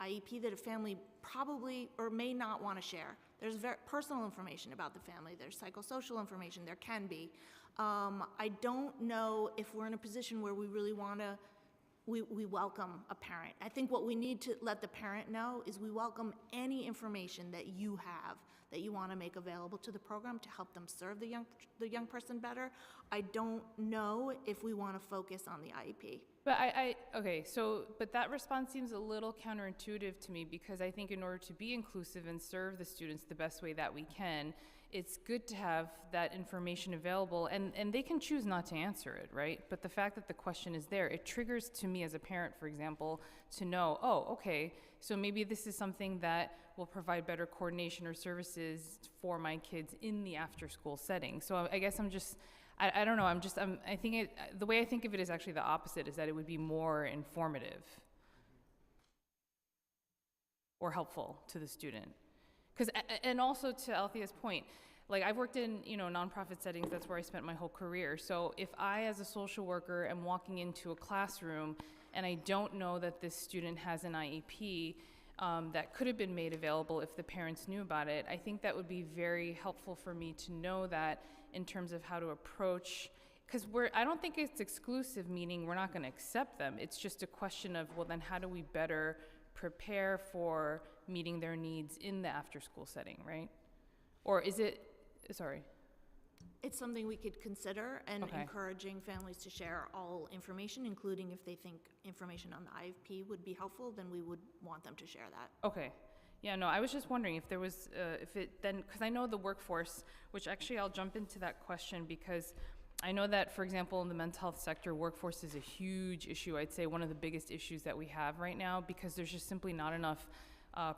[SPEAKER 5] IEP that a family probably or may not want to share. There's very personal information about the family. There's psychosocial information. There can be. I don't know if we're in a position where we really want to, we welcome a parent. I think what we need to let the parent know is we welcome any information that you have that you want to make available to the program to help them serve the young person better. I don't know if we want to focus on the IEP.
[SPEAKER 3] But but that response seems a little counterintuitive to me, because I think in order to be inclusive and serve the students the best way that we can, it's good to have that information available, and they can choose not to answer it, right? But the fact that the question is there, it triggers to me as a parent, for example, to know, oh, okay, so maybe this is something that will provide better coordination or services for my kids in the after-school setting. So I guess I don't know, I think the way I think of it is actually the opposite, is that it would be more informative or helpful to the student. And also to Althea's point, like I've worked in, nonprofit settings, that's where I spent my whole career. So if I, as a social worker, am walking into a classroom and I don't know that this student has an IEP that could have been made available if the parents knew about it, I think that would be very helpful for me to know that in terms of how to approach, because I don't think it's exclusive, meaning we're not going to accept them. It's just a question of, well, then how do we better prepare for meeting their needs in the after-school setting, right? Or is it, sorry.
[SPEAKER 5] It's something we could consider, and
[SPEAKER 3] Okay.
[SPEAKER 5] encouraging families to share all information, including if they think information on the IEP would be helpful, then we would want them to share that.
[SPEAKER 3] Okay. Yeah, no, I was just wondering if there was, because I know the workforce, which actually I'll jump into that question, because I know that, for example, in the mental health sector, workforce is a huge issue. I'd say one of the biggest issues that we have right now, because there's just simply not enough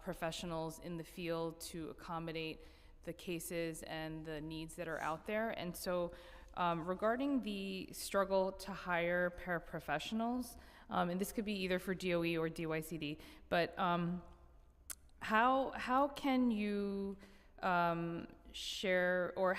[SPEAKER 3] professionals in the field to accommodate the cases and the needs that are out there. And so regarding the struggle to hire paraprofessionals, and this could be either for DOE or DYCD, but how can you share, or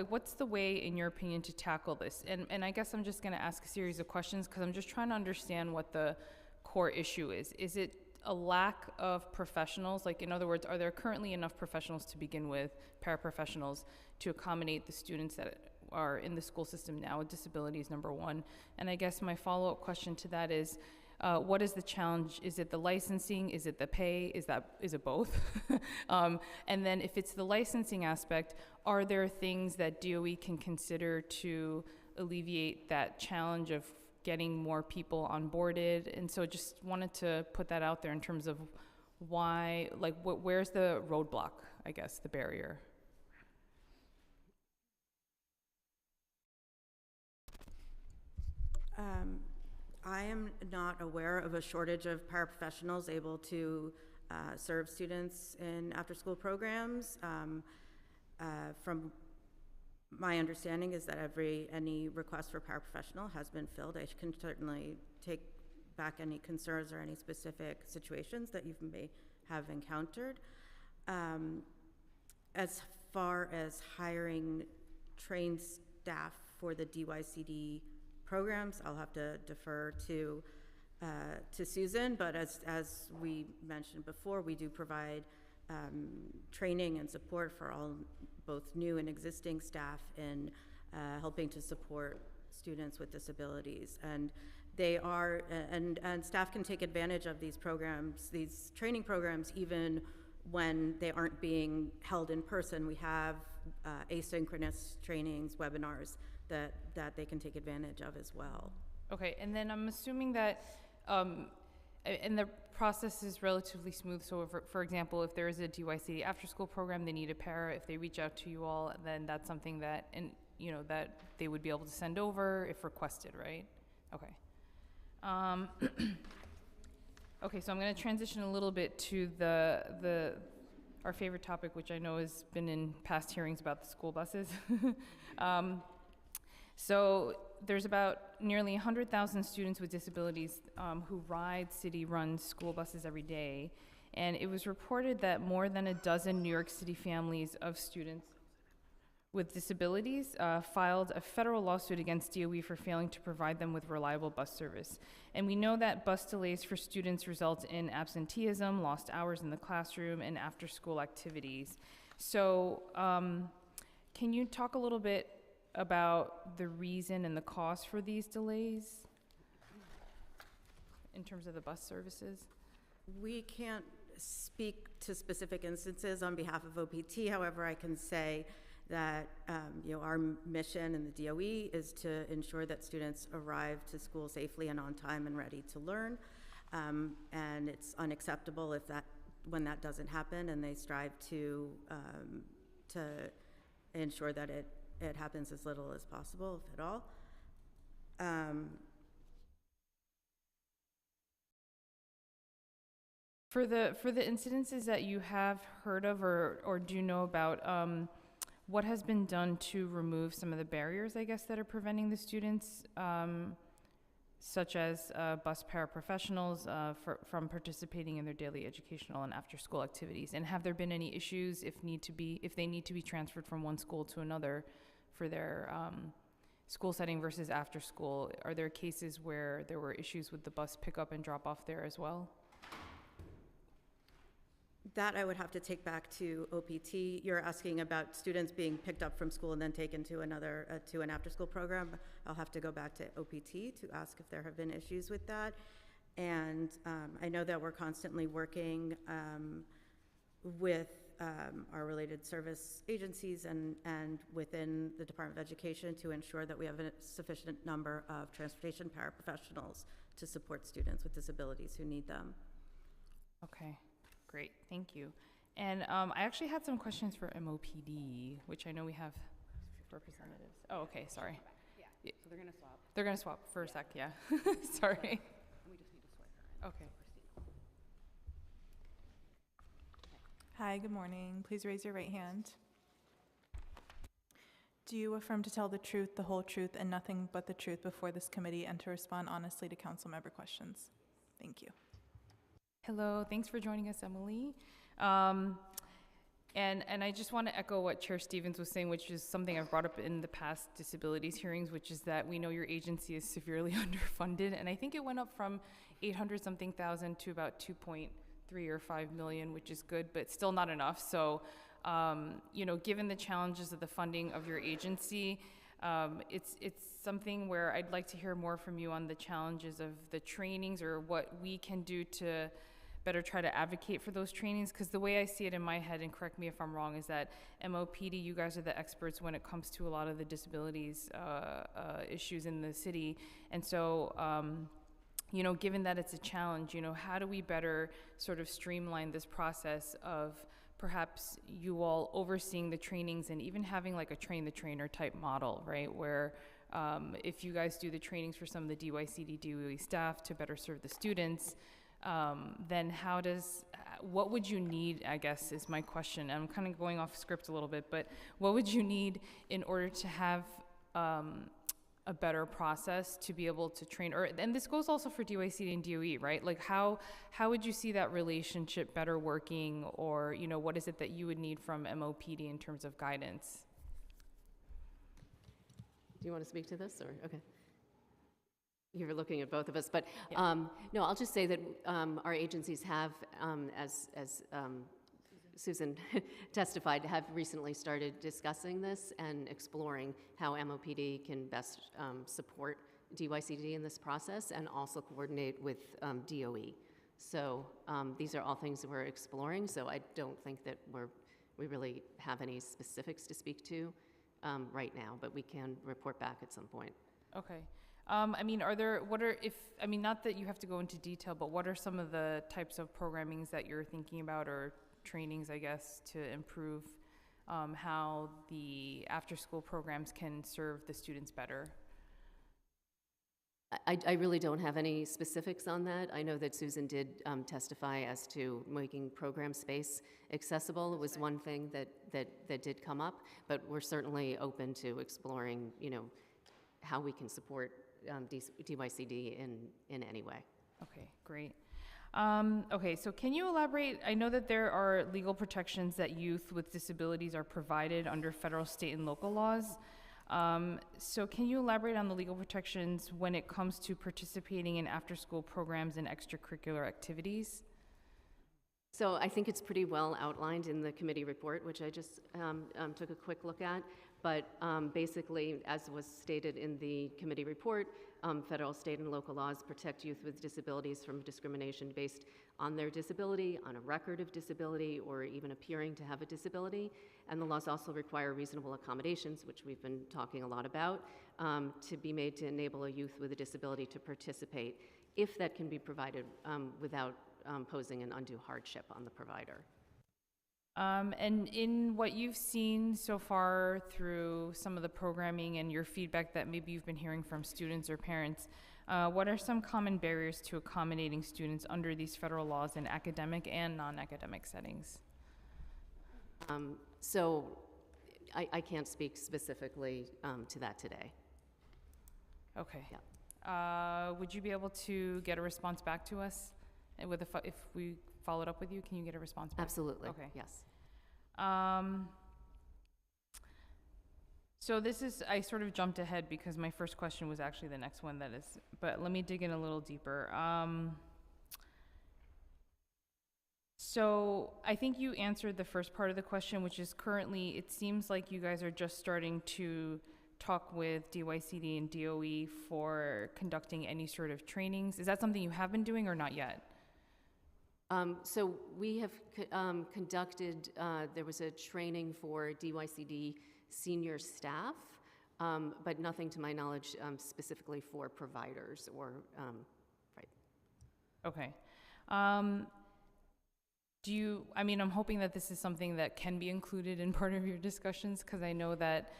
[SPEAKER 3] what's the way, in your opinion, to tackle this? And I guess I'm just going to ask a series of questions, because I'm just trying to understand what the core issue is. Is it a lack of professionals? Like, in other words, are there currently enough professionals to begin with, paraprofessionals, to accommodate the students that are in the school system now with disabilities, number one? And I guess my follow-up question to that is, what is the challenge? Is it the licensing? Is it the pay? Is it both? And then if it's the licensing aspect, are there things that DOE can consider to alleviate that challenge of getting more people onboarded? And so just wanted to put that out there in terms of why, like, where's the roadblock, I guess, the barrier?
[SPEAKER 7] I am not aware of a shortage of paraprofessionals able to serve students in after-school programs. From my understanding is that any request for paraprofessional has been filled. I can certainly take back any concerns or any specific situations that you may have encountered. As far as hiring trained staff for the DYCD programs, I'll have to defer to Susan, but as we mentioned before, we do provide training and support for all, both new and existing staff, in helping to support students with disabilities. And they are, and staff can take advantage of these programs, these training programs, even when they aren't being held in person. We have asynchronous trainings, webinars that they can take advantage of as well.
[SPEAKER 3] Okay, and then I'm assuming that, and the process is relatively smooth. So for example, if there is a DYCD after-school program, they need a para. If they reach out to you all, then that's something that, that they would be able to send over if requested, right? Okay. Okay, so I'm going to transition a little bit to our favorite topic, which I know has been in past hearings about the school buses. So there's about nearly 100,000 students with disabilities who ride city-run school buses every day. And it was reported that more than a dozen New York City families of students with disabilities filed a federal lawsuit against DOE for failing to provide them with reliable bus service. And we know that bus delays for students result in absenteeism, lost hours in the classroom, and after-school activities. So can you talk a little bit about the reason and the cost for these delays in terms of the bus services?
[SPEAKER 7] We can't speak to specific instances on behalf of OPT. However, I can say that our mission in the DOE is to ensure that students arrive to school safely and on time and ready to learn. And it's unacceptable when that doesn't happen, and they strive to ensure that it happens as little as possible, if at all.
[SPEAKER 3] For the incidences that you have heard of or do know about, what has been done to remove some of the barriers, I guess, that are preventing the students, such as bus paraprofessionals, from participating in their daily educational and after-school activities? And have there been any issues if they need to be transferred from one school to another for their school setting versus after school? Are there cases where there were issues with the bus pickup and drop off there as well?
[SPEAKER 7] That I would have to take back to OPT. You're asking about students being picked up from school and then taken to another, to an after-school program. I'll have to go back to OPT to ask if there have been issues with that. And I know that we're constantly working with our related service agencies and within the Department of Education to ensure that we have a sufficient number of transportation paraprofessionals to support students with disabilities who need them.
[SPEAKER 3] Okay. Great, thank you. And I actually had some questions for MOPD, which I know we have representatives. Oh, okay, sorry.
[SPEAKER 8] Yeah, so they're going to swap.
[SPEAKER 3] They're going to swap for a sec, yeah. Sorry.
[SPEAKER 8] And we just need to swear her in.
[SPEAKER 3] Okay.
[SPEAKER 4] Hi, good morning. Please raise your right hand. Do you affirm to tell the truth, the whole truth, and nothing but the truth before this committee and to respond honestly to council member questions? Thank you.
[SPEAKER 3] Hello, thanks for joining us, Emily. And I just want to echo what Chair Stevens was saying, which is something I've brought up in the past disabilities hearings, which is that we know your agency is severely underfunded, and I think it went up from 800-something thousand to about 2.3 or 5 million, which is good, but still not enough. So, given the challenges of the funding of your agency, it's something where I'd like to hear more from you on the challenges of the trainings or what we can do to better try to advocate for those trainings, because the way I see it in my head, and correct me if I'm wrong, is that MOPD, you guys are the experts when it comes to a lot of the disabilities issues in the city. And so, given that it's a challenge, how do we better sort of streamline this process of perhaps you all overseeing the trainings and even having like a train the trainer type model, right? Where if you guys do the trainings for some of the DYCD, DOE staff to better serve the students, then what would you need, I guess, is my question. I'm kind of going off script a little bit, but what would you need in order to have a better process to be able to train, and this goes also for DYCD and DOE, right? Like how would you see that relationship better working, or, what is it that you would need from MOPD in terms of guidance?
[SPEAKER 8] Do you want to speak to this, or, okay. You're looking at both of us, but
[SPEAKER 3] Yeah.
[SPEAKER 8] no, I'll just say that our agencies have, as Susan testified, have recently started discussing this and exploring how MOPD can best support DYCD in this process and also coordinate with DOE. So these are all things that we're exploring, so I don't think that we really have any specifics to speak to right now, but we can report back at some point.
[SPEAKER 3] Okay. Not that you have to go into detail, but what are some of the types of programmings that you're thinking about, or trainings, I guess, to improve how the after-school programs can serve the students better?
[SPEAKER 8] I really don't have any specifics on that. I know that Susan did testify as to making program space accessible. It was one thing that did come up, but we're certainly open to exploring, how we can support DYCD in any way.
[SPEAKER 3] Okay, great. Okay, so can you elaborate? I know that there are legal protections that youth with disabilities are provided under federal, state, and local laws. So can you elaborate on the legal protections when it comes to participating in after-school programs and extracurricular activities?
[SPEAKER 8] So I think it's pretty well outlined in the committee report, which I just took a quick look at. But basically, as was stated in the committee report, federal, state, and local laws protect youth with disabilities from discrimination based on their disability, on a record of disability, or even appearing to have a disability. And the laws also require reasonable accommodations, which we've been talking a lot about, to be made to enable a youth with a disability to participate, if that can be provided without posing an undue hardship on the provider.
[SPEAKER 3] And in what you've seen so far through some of the programming and your feedback that maybe you've been hearing from students or parents, what are some common barriers to accommodating students under these federal laws in academic and non-academic settings?
[SPEAKER 8] So I can't speak specifically to that today.
[SPEAKER 3] Okay.
[SPEAKER 8] Yeah.
[SPEAKER 3] Would you be able to get a response back to us? With if we followed up with you, can you get a response back?
[SPEAKER 8] Absolutely.
[SPEAKER 3] Okay.
[SPEAKER 8] Yes.
[SPEAKER 3] So this is, I sort of jumped ahead because my first question was actually the next one that is, but let me dig in a little deeper. So I think you answered the first part of the question, which is currently, it seems like you guys are just starting to talk with DYCD and DOE for conducting any sort of trainings. Is that something you have been doing or not yet?
[SPEAKER 8] So we have conducted, there was a training for DYCD senior staff, but nothing to my knowledge specifically for providers or, right.
[SPEAKER 3] Okay. I'm hoping that this is something that can be included in part of your discussions, because I know that,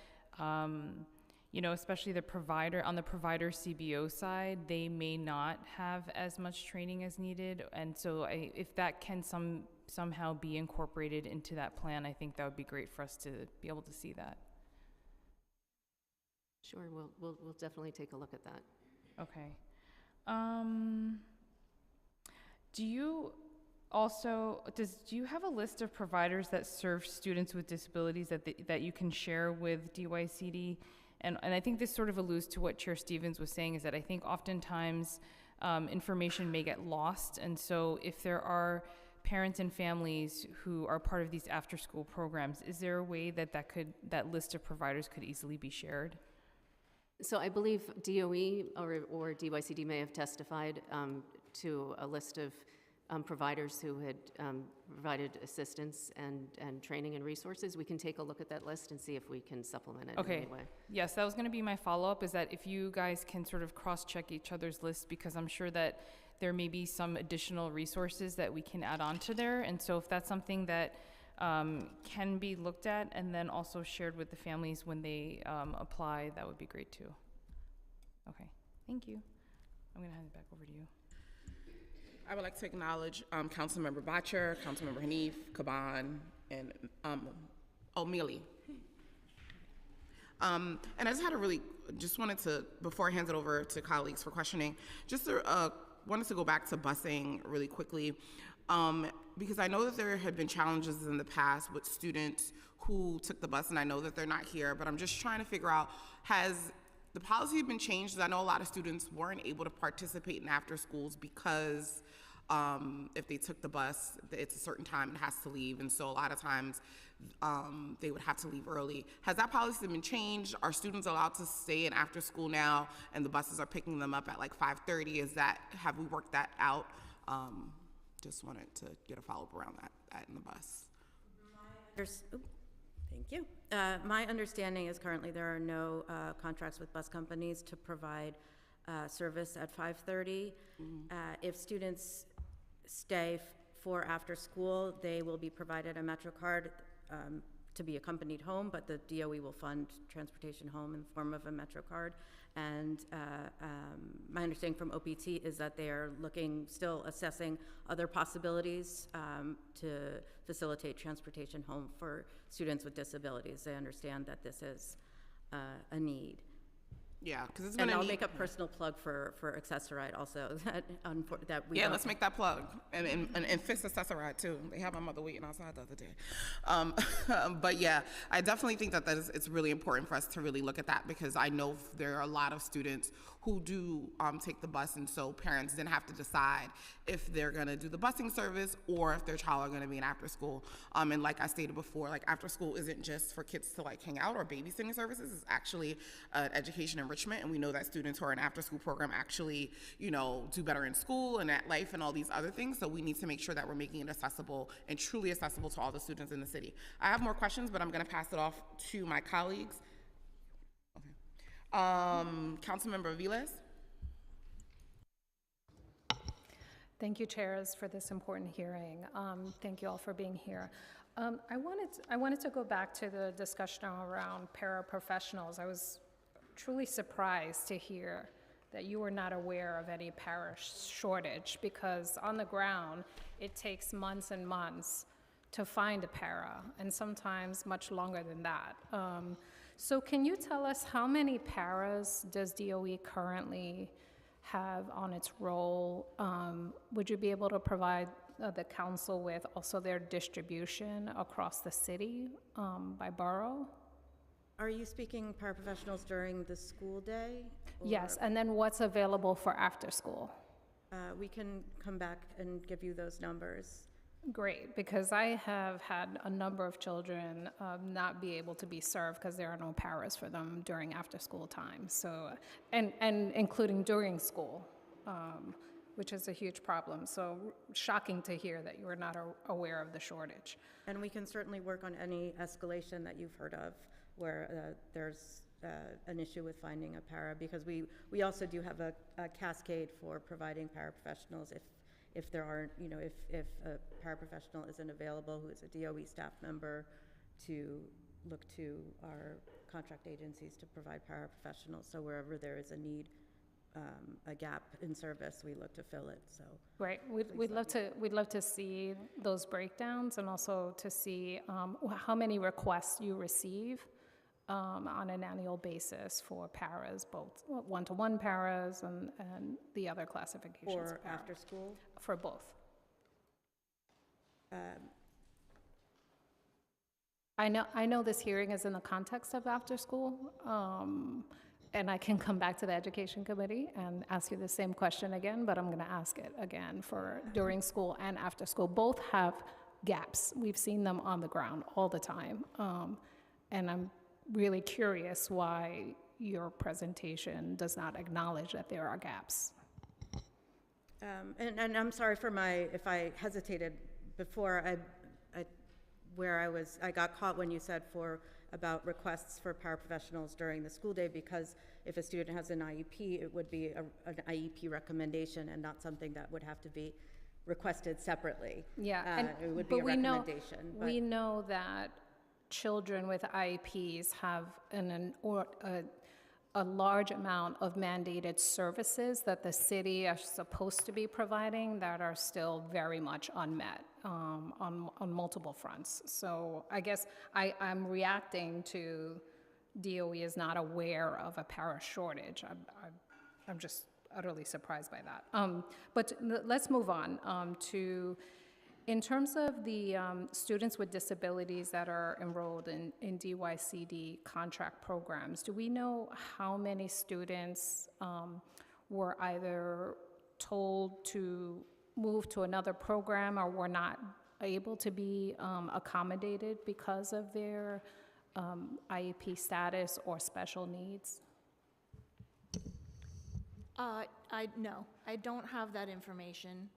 [SPEAKER 3] especially the provider, on the provider CBO side, they may not have as much training as needed. And so if that can somehow be incorporated into that plan, I think that would be great for us to be able to see that.
[SPEAKER 8] Sure, we'll definitely take a look at that.
[SPEAKER 3] Okay. Do you have a list of providers that serve students with disabilities that you can share with DYCD? And I think this sort of alludes to what Chair Stevens was saying, is that I think oftentimes information may get lost. And so if there are parents and families who are part of these after-school programs, is there a way that list of providers could easily be shared?
[SPEAKER 8] So I believe DOE or DYCD may have testified to a list of providers who had provided assistance and training and resources. We can take a look at that list and see if we can supplement it in any way.
[SPEAKER 3] Yes, that was going to be my follow-up, is that if you guys can sort of cross-check each other's lists, because I'm sure that there may be some additional resources that we can add on to there. And so if that's something that can be looked at and then also shared with the families when they apply, that would be great too. Okay, thank you. I'm going to hand it back over to you.
[SPEAKER 2] I would like to acknowledge Councilmember Botcher, Councilmember Hanif, Caban, and O'Mealy. And I just wanted to, before I hand it over to colleagues for questioning, wanted to go back to busing really quickly, because I know that there had been challenges in the past with students who took the bus, and I know that they're not here, but I'm just trying to figure out, has the policy been changed? I know a lot of students weren't able to participate in after schools because if they took the bus, it's a certain time it has to leave, and so a lot of times they would have to leave early. Has that policy been changed? Are students allowed to stay in after school now, and the buses are picking them up at like 5:30? Have we worked that out? Just wanted to get a follow-up around that in the bus.
[SPEAKER 7] Thank you. My understanding is currently there are no contracts with bus companies to provide service at 5:30. If students stay for after school, they will be provided a Metro card to be accompanied home, but the DOE will fund transportation home in the form of a Metro card. And my understanding from OPT is that they are still assessing other possibilities to facilitate transportation home for students with disabilities. They understand that this is a need.
[SPEAKER 2] Yeah, because it's
[SPEAKER 7] And
[SPEAKER 2] gonna
[SPEAKER 7] I'll
[SPEAKER 2] need.
[SPEAKER 7] make a personal plug for Accessorite also, that we
[SPEAKER 2] Yeah,
[SPEAKER 7] don't.
[SPEAKER 2] let's make that plug. And Fist Accessoride too. They had my mother waiting outside the other day. But yeah, I definitely think that it's really important for us to really look at that, because I know there are a lot of students who do take the bus, and so parents then have to decide if they're gonna do the busing service or if their child are gonna be in after school. And like I stated before, like after school isn't just for kids to like hang out or babysitting services. It's actually education enrichment, and we know that students who are in after school program actually, you know, do better in school and at life and all these other things. So we need to make sure that we're making it accessible and truly accessible to all the students in the city. I have more questions, but I'm gonna pass it off to my colleagues. Councilmember Vilas.
[SPEAKER 9] Thank you, chairs, for this important hearing. Thank you all for being here. I wanted to go back to the discussion around paraprofessionals. I was truly surprised to hear that you were not aware of any parish shortage, because on the ground, it takes months and months to find a para, and sometimes much longer than that. So can you tell us how many paras does DOE currently have on its roll? Would you be able to provide the council with also their distribution across the city by borough?
[SPEAKER 7] Are you speaking paraprofessionals during the school day?
[SPEAKER 9] Yes, and then what's available for after school?
[SPEAKER 7] We can come back and give you those numbers.
[SPEAKER 9] Great, because I have had a number of children not be able to be served because there are no paras for them during after-school time. So, and including during school, which is a huge problem. So shocking to hear that you were not aware of the shortage.
[SPEAKER 7] And we can certainly work on any escalation that you've heard of where there's an issue with finding a para, because we also do have a cascade for providing paraprofessionals if there aren't, you know, if a paraprofessional isn't available who is a DOE staff member, to look to our contract agencies to provide paraprofessionals. So wherever there is a need, a gap in service, we look to fill it. So
[SPEAKER 9] right, we'd love to see those breakdowns, and also to see how many requests you receive on an annual basis for paras, both one-to-one paras and the other classifications.
[SPEAKER 7] For after school?
[SPEAKER 9] For both. I know this hearing is in the context of after school, and I can come back to the Education Committee and ask you the same question again, but I'm going to ask it again for during school and after school. Both have gaps. We've seen them on the ground all the time, and I'm really curious why your presentation does not acknowledge that there are gaps.
[SPEAKER 7] And I'm sorry for if I hesitated before. I got caught when you said about requests for paraprofessionals during the school day, because if a student has an IEP, it would be an IEP recommendation and not something that would have to be requested separately.
[SPEAKER 9] Yeah,
[SPEAKER 7] it would be a recommendation.
[SPEAKER 9] We know that children with IEPs have a large amount of mandated services that the city is supposed to be providing that are still very much unmet on multiple fronts. So I guess I'm reacting to DOE is not aware of a para shortage. I'm just utterly surprised by that. But let's move on to, in terms of the students with disabilities that are enrolled in DYCD contract programs, do we know how many students were either told to move to another program or were not able to be accommodated because of their IEP status or special needs?
[SPEAKER 5] No, I don't have that information.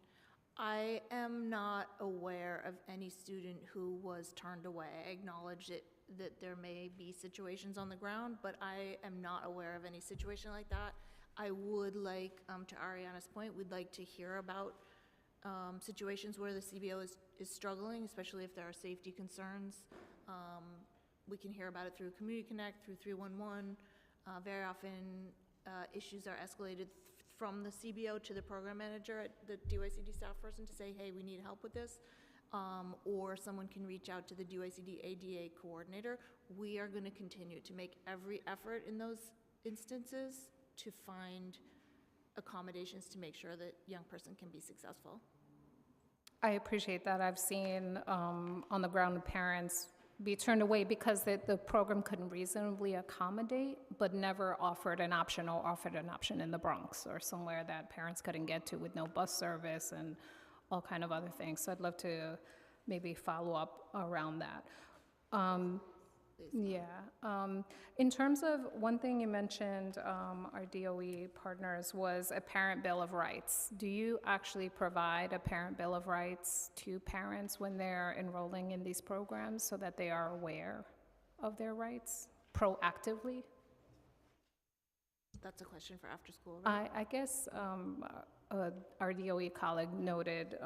[SPEAKER 5] I am not aware of any student who was turned away. I acknowledge that there may be situations on the ground, but I am not aware of any situation like that. I would like, to Ariana's point, we'd like to hear about situations where the CBO is struggling, especially if there are safety concerns. We can hear about it through Community Connect, through 311. Very often, issues are escalated from the CBO to the program manager, the DYCD staff person, to say, hey, we need help with this. Or someone can reach out to the DYCD ADA coordinator. We are going to continue to make every effort in those instances to find accommodations to make sure that young person can be successful.
[SPEAKER 9] I appreciate that. I've seen on the ground parents be turned away because the program couldn't reasonably accommodate, but never offered an option or offered an option in the Bronx or somewhere that parents couldn't get to with no bus service and all kind of other things. So I'd love to maybe follow up around that. In terms of one thing you mentioned, our DOE partners, was a parent bill of rights. Do you actually provide a parent bill of rights to parents when they're enrolling in these programs so that they are aware of their rights proactively?
[SPEAKER 5] That's a question for after school, right?
[SPEAKER 9] I guess our DOE colleague noted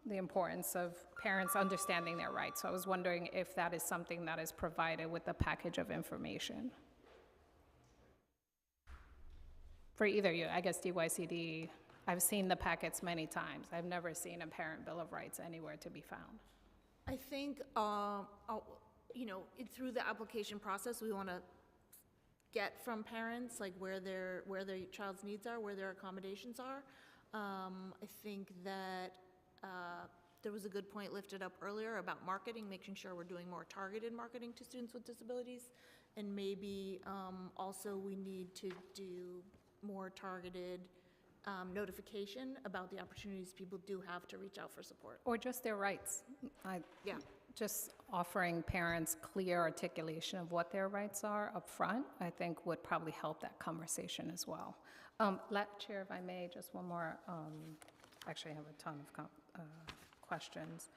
[SPEAKER 9] the importance of parents understanding their rights. So I was wondering if that is something that is provided with the package of information. For either you, I guess DYCD, I've seen the packets many times. I've never seen a parent bill of rights anywhere to be found.
[SPEAKER 5] I think, through the application process, we want to get from parents, like where their child's needs are, where their accommodations are. I think that there was a good point lifted up earlier about marketing, making sure we're doing more targeted marketing to students with disabilities, and maybe also we need to do more targeted notification about the opportunities people do have to reach out for support.
[SPEAKER 9] Or just their rights. Just offering parents clear articulation of what their rights are up front, I think would probably help that conversation as well. Chair, if I may, just one more. Actually, I have a ton of questions.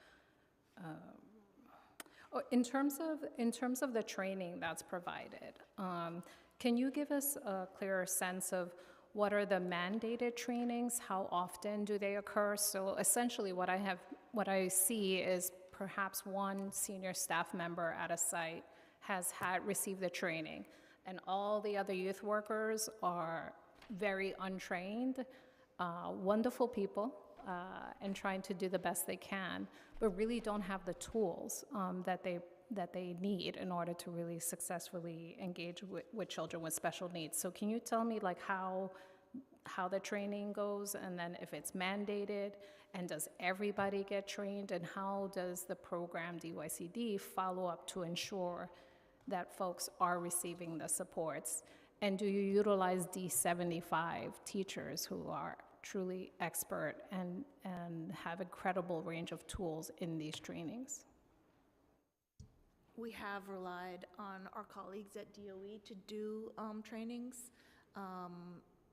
[SPEAKER 9] In terms of the training that's provided, can you give us a clearer sense of what are the mandated trainings? How often do they occur? So essentially, what I see is perhaps one senior staff member at a site has received the training, and all the other youth workers are very untrained, wonderful people, and trying to do the best they can, but really don't have the tools that they need in order to really successfully engage with children with special needs. So can you tell me how the training goes, and then if it's mandated, and does everybody get trained, and how does the program DYCD follow up to ensure that folks are receiving the supports? And do you utilize D75 teachers who are truly expert and have a credible range of tools in these trainings?
[SPEAKER 5] We have relied on our colleagues at DOE to do trainings.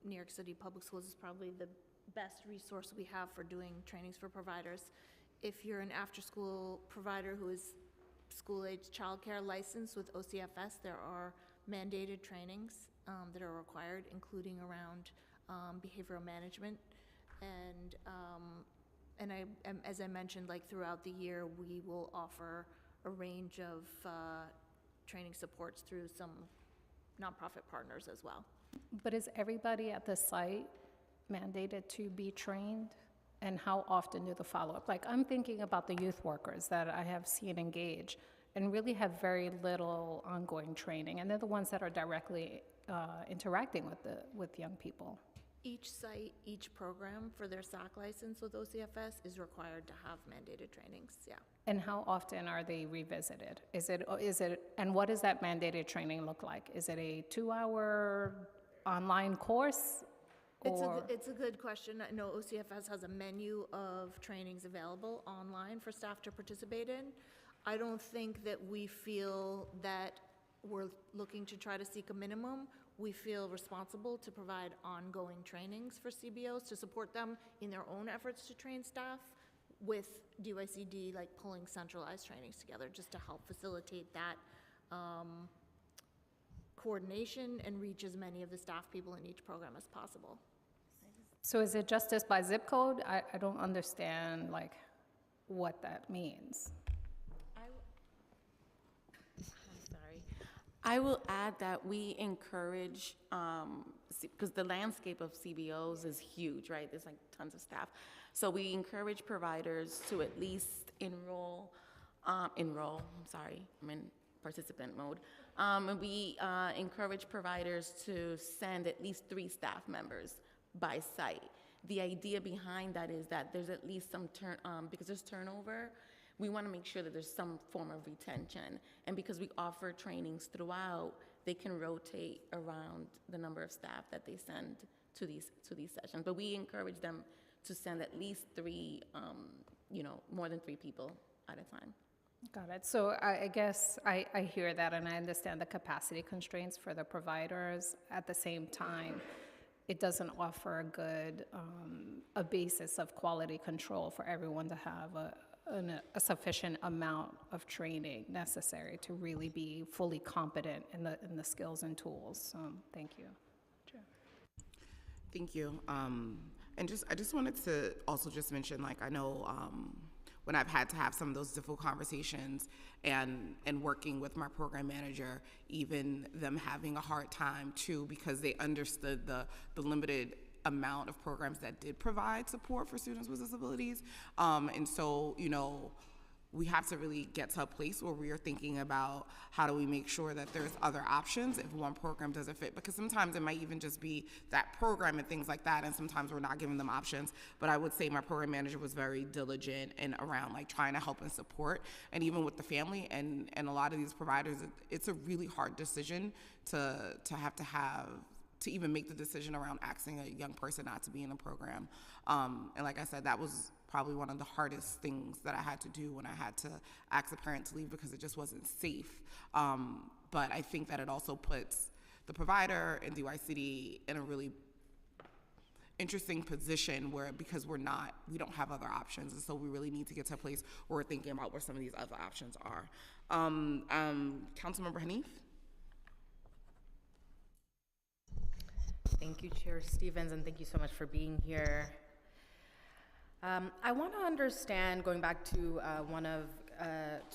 [SPEAKER 5] New York City Public Schools is probably the best resource we have for doing trainings for providers. If you're an after-school provider who is school-age childcare licensed with OCFS, there are mandated trainings that are required, including around behavioral management. And as I mentioned, like throughout the year, we will offer a range of training supports through some nonprofit partners as well.
[SPEAKER 9] But is everybody at the site mandated to be trained? And how often do the follow-up? Like, I'm thinking about the youth workers that I have seen engage and really have very little ongoing training, and they're the ones that are directly interacting with young people.
[SPEAKER 5] Each site, each program for their SAC license with OCFS is required to have mandated trainings, yeah.
[SPEAKER 9] And how often are they revisited? Is it, and what does that mandated training look like? Is it a 2-hour online course?
[SPEAKER 5] It's a good question. I know OCFS has a menu of trainings available online for staff to participate in. I don't think that we feel that we're looking to try to seek a minimum. We feel responsible to provide ongoing trainings for CBOs to support them in their own efforts to train staff, with DYCD like pulling centralized trainings together just to help facilitate that coordination and reach as many of the staff people in each program as possible.
[SPEAKER 9] So is it justice by zip code? I don't understand like what that means.
[SPEAKER 10] I will add that we encourage, because the landscape of CBOs is huge, right? There's like tons of staff. So we encourage providers to at least I'm in participant mode, And we encourage providers to send at least 3 staff members by site. The idea behind that is that there's at least some because there's turnover, we want to make sure that there's some form of retention. And because we offer trainings throughout, they can rotate around the number of staff that they send to these sessions. But we encourage them to send at least 3, more than 3 people at a time.
[SPEAKER 9] Got it. So I guess I hear that, and I understand the capacity constraints for the providers. At the same time, it doesn't offer a basis of quality control for everyone to have a sufficient amount of training necessary to really be fully competent in the skills and tools. So thank you. Sure.
[SPEAKER 2] Thank you. And I just wanted to also just mention, like, I know when I've had to have some of those difficult conversations and working with my program manager, even them having a hard time too, because they understood the limited amount of programs that did provide support for students with disabilities. And so, we have to really get to a place where we are thinking about how do we make sure that there's other options if one program doesn't fit, because sometimes it might even just be that program and things like that, and sometimes we're not giving them options. But I would say my program manager was very diligent and around, like, trying to help and support, and even with the family and a lot of these providers, it's a really hard decision to even make the decision around asking a young person not to be in a program. And like I said, that was probably one of the hardest things that I had to do when I had to ask a parent to leave, because it just wasn't safe. But I think that it also puts the provider and DYCD in a really interesting position because we don't have other options. And so we really need to get to a place where we're thinking about what some of these other options are. Councilmember Hanif?
[SPEAKER 11] Thank you, Chair Stevens, and thank you so much for being here. I want to understand, going back to one of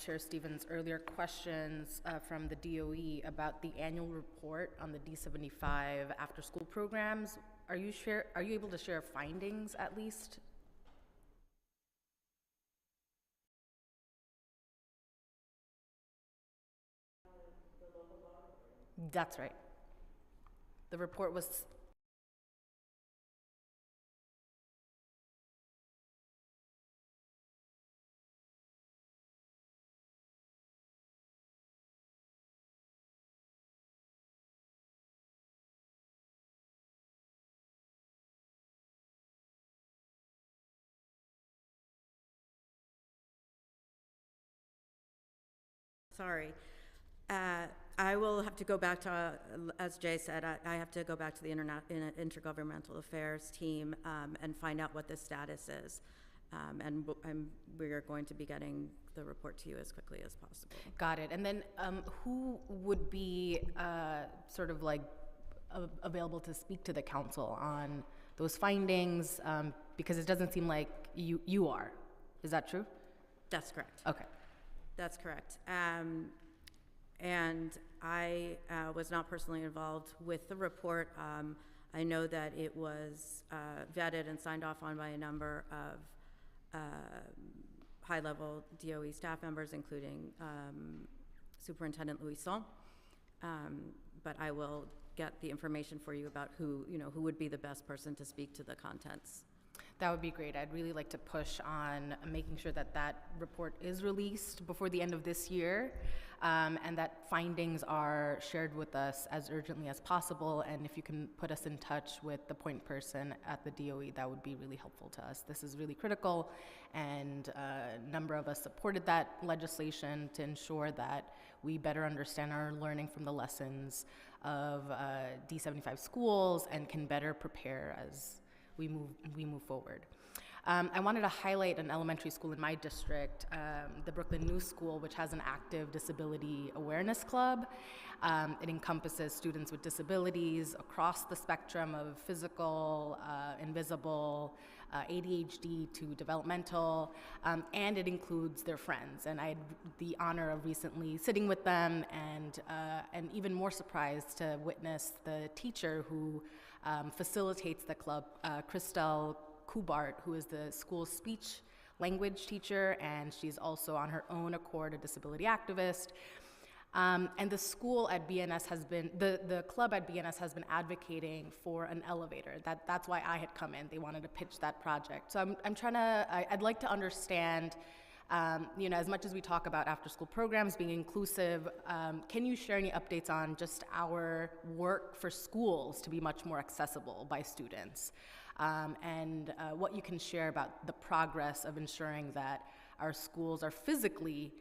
[SPEAKER 11] Chair Stevens' earlier questions from the DOE about the annual report on the D75 after-school programs. Are you able to share findings at least? That's right. The report was
[SPEAKER 7] Sorry. I will have to go back to, as Jay said, I have to go back to the Intergovernmental Affairs team and find out what the status is. And we are going to be getting the report to you as quickly as possible.
[SPEAKER 11] Got it. And then who would be sort of like available to speak to the council on those findings? Because it doesn't seem like you are. Is that true?
[SPEAKER 7] That's correct.
[SPEAKER 11] Okay.
[SPEAKER 7] That's correct. And I was not personally involved with the report. I know that it was vetted and signed off on by a number of high-level DOE staff members, including Superintendent Louison. But I will get the information for you about who would be the best person to speak to the contents.
[SPEAKER 11] That would be great. I'd really like to push on making sure that that report is released before the end of this year, and that findings are shared with us as urgently as possible. And if you can put us in touch with the point person at the DOE, that would be really helpful to us. This is really critical, and a number of us supported that legislation to ensure that we better understand our learning from the lessons of D75 schools and can better prepare as we move forward. I wanted to highlight an elementary school in my district, the Brooklyn New School, which has an active disability awareness club. It encompasses students with disabilities across the spectrum of physical, invisible, ADHD to developmental, and it includes their friends. And I had the honor of recently sitting with them and even more surprised to witness the teacher who facilitates the club, Christelle Kubart, who is the school's speech language teacher, and she's also on her own accord a disability activist. And the school at BNS has been, the club at BNS has been advocating for an elevator. That's why I had come in. They wanted to pitch that project. So I'm trying to, I'd like to understand, you know, as much as we talk about after-school programs being inclusive, can you share any updates on just our work for schools to be much more accessible by students? And what you can share about the progress of ensuring that our schools are physically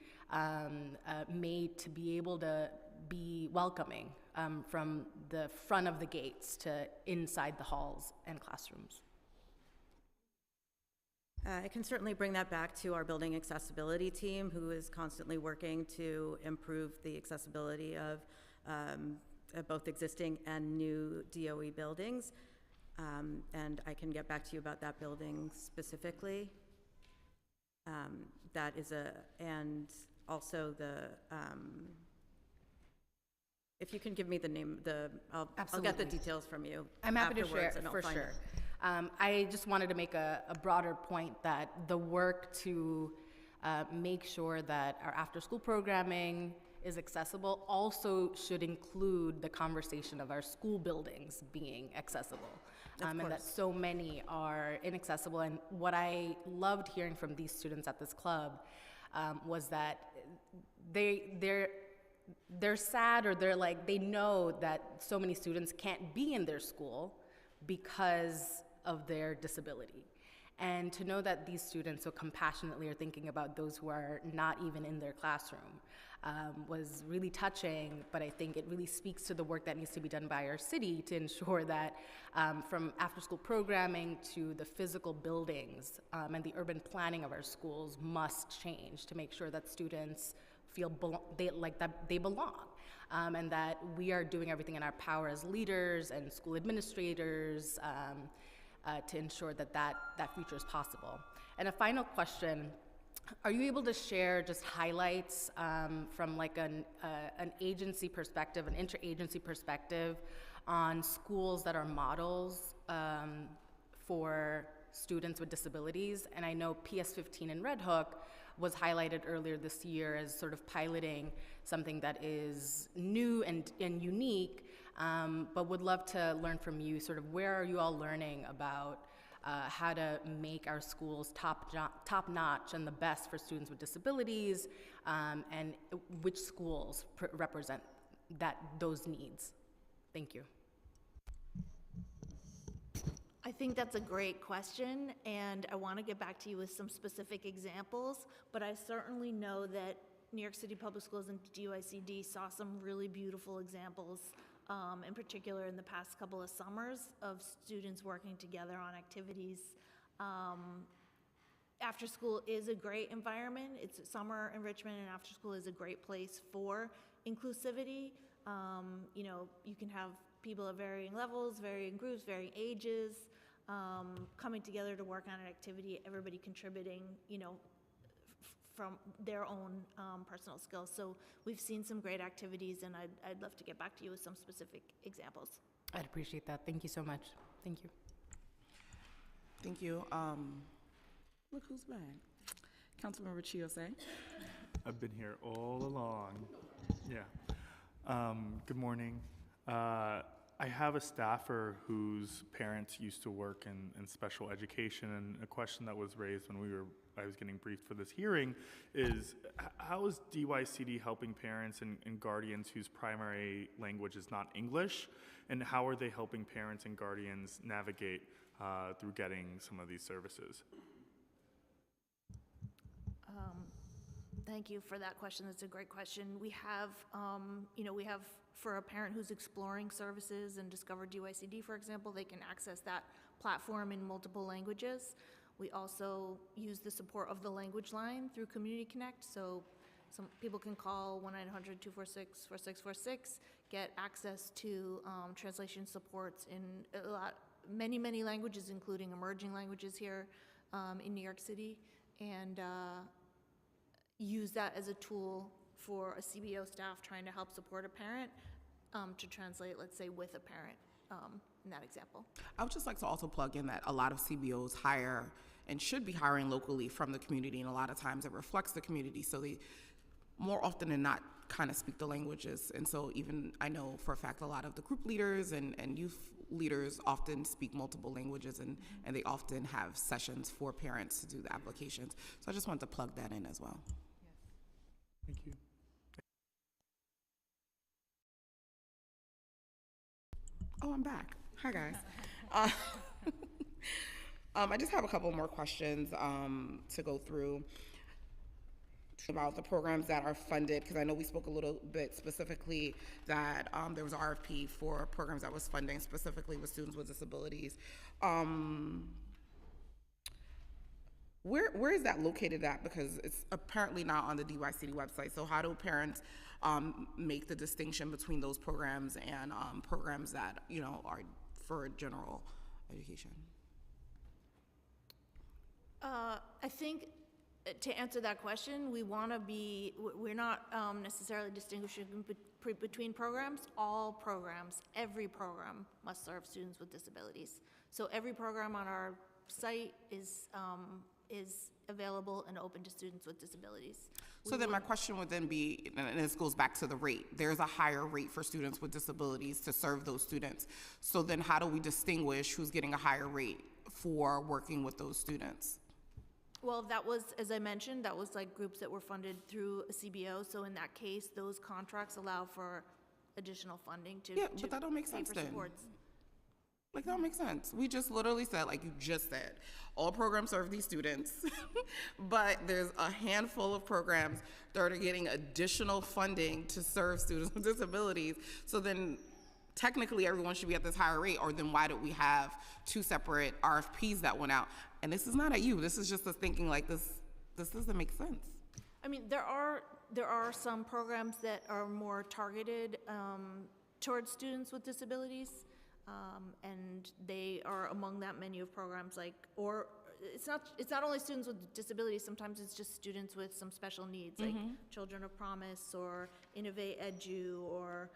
[SPEAKER 11] made to be able to be welcoming from the front of the gates to inside the halls and classrooms.
[SPEAKER 7] I can certainly bring that back to our building accessibility team, who is constantly working to improve the accessibility of both existing and new DOE buildings. And I can get back to you about that building specifically. That is and also if you can give me the name, I'll get the details from you.
[SPEAKER 11] I'm happy to share,
[SPEAKER 7] and I'll
[SPEAKER 11] for
[SPEAKER 7] find
[SPEAKER 11] sure.
[SPEAKER 7] it.
[SPEAKER 11] I just wanted to make a broader point that the work to make sure that our after-school programming is accessible also should include the conversation of our school buildings being accessible. And that so many are inaccessible. And what I loved hearing from these students at this club was that they're sad, or they're like, they know that so many students can't be in their school because of their disability. And to know that these students so compassionately are thinking about those who are not even in their classroom was really touching, but I think it really speaks to the work that needs to be done by our city to ensure that from after-school programming to the physical buildings and the urban planning of our schools must change to make sure that students feel that they belong. And that we are doing everything in our power as leaders and school administrators to ensure that that future is possible. And a final question, are you able to share just highlights from like an agency perspective, an interagency perspective on schools that are models for students with disabilities? And I know PS15 in Red Hook was highlighted earlier this year as sort of piloting something that is new and unique, but would love to learn from you, sort of where are you all learning about how to make our schools top-notch and the best for students with disabilities, and which schools represent those needs? Thank you.
[SPEAKER 5] I think that's a great question, and I want to get back to you with some specific examples, but I certainly know that New York City Public Schools and DYCD saw some really beautiful examples, in particular in the past couple of summers, of students working together on activities. After school is a great environment. It's summer enrichment, and after school is a great place for inclusivity. You know, you can have people of varying levels, varying groups, varying ages, coming together to work on an activity, everybody contributing, you know, from their own personal skills. So we've seen some great activities, and I'd love to get back to you with some specific examples.
[SPEAKER 11] I'd appreciate that. Thank you so much. Thank you.
[SPEAKER 2] Thank you. Look who's back. Councilmember Chiose.
[SPEAKER 12] I've been here all along. Yeah. Good morning. I have a staffer whose parents used to work in special education, and a question that was raised when I was getting briefed for this hearing is, how is DYCD helping parents and guardians whose primary language is not English, and how are they helping parents and guardians navigate through getting some of these services?
[SPEAKER 5] Thank you for that question. That's a great question. We have, for a parent who's exploring services and discovered DYCD, for example, they can access that platform in multiple languages. We also use the support of the language line through Community Connect, so some people can call 1-900-246-4646, get access to translation supports in many languages, including emerging languages here in New York City, and use that as a tool for a CBO staff trying to help support a parent to translate, let's say, with a parent in that example.
[SPEAKER 2] I would just like to also plug in that a lot of CBOs hire and should be hiring locally from the community, and a lot of times it reflects the community. So they, more often than not, kind of speak the languages. And so even I know for a fact a lot of the group leaders and youth leaders often speak multiple languages, and they often have sessions for parents to do the applications. So I just wanted to plug that in as well.
[SPEAKER 12] Thank you.
[SPEAKER 2] Oh, I'm back. Hi, guys. I just have a couple more questions to go through about the programs that are funded, because I know we spoke a little bit specifically that there was an RFP for programs that was funding specifically with students with disabilities. Where is that located at? Because it's apparently not on the DYCD website. So how do parents make the distinction between those programs and programs that, you know, are for general education?
[SPEAKER 5] I think to answer that question, we're not necessarily distinguishing between programs. All programs, every program must serve students with disabilities. So every program on our site is available and open to students with disabilities.
[SPEAKER 2] So then my question would then be, and this goes back to the rate, there's a higher rate for students with disabilities to serve those students. So then how do we distinguish who's getting a higher rate for working with those students?
[SPEAKER 5] Well, that was, as I mentioned, that was like groups that were funded through a CBO. So in that case, those contracts allow for additional funding to
[SPEAKER 2] but that don't make sense then.
[SPEAKER 5] Supports.
[SPEAKER 2] Like, that don't make sense. We just literally said, like you just said, all programs serve these students, but there's a handful of programs that are getting additional funding to serve students with disabilities. So then technically everyone should be at this higher rate, or then why do we have two separate RFPs that went out? And this is not at you, this is just us thinking like this doesn't make sense.
[SPEAKER 5] I mean, there are some programs that are more targeted towards students with disabilities, and they are among that menu of programs. Or it's not only students with disabilities. Sometimes it's just students with some special needs, like Children of Promise or Innovate Edu or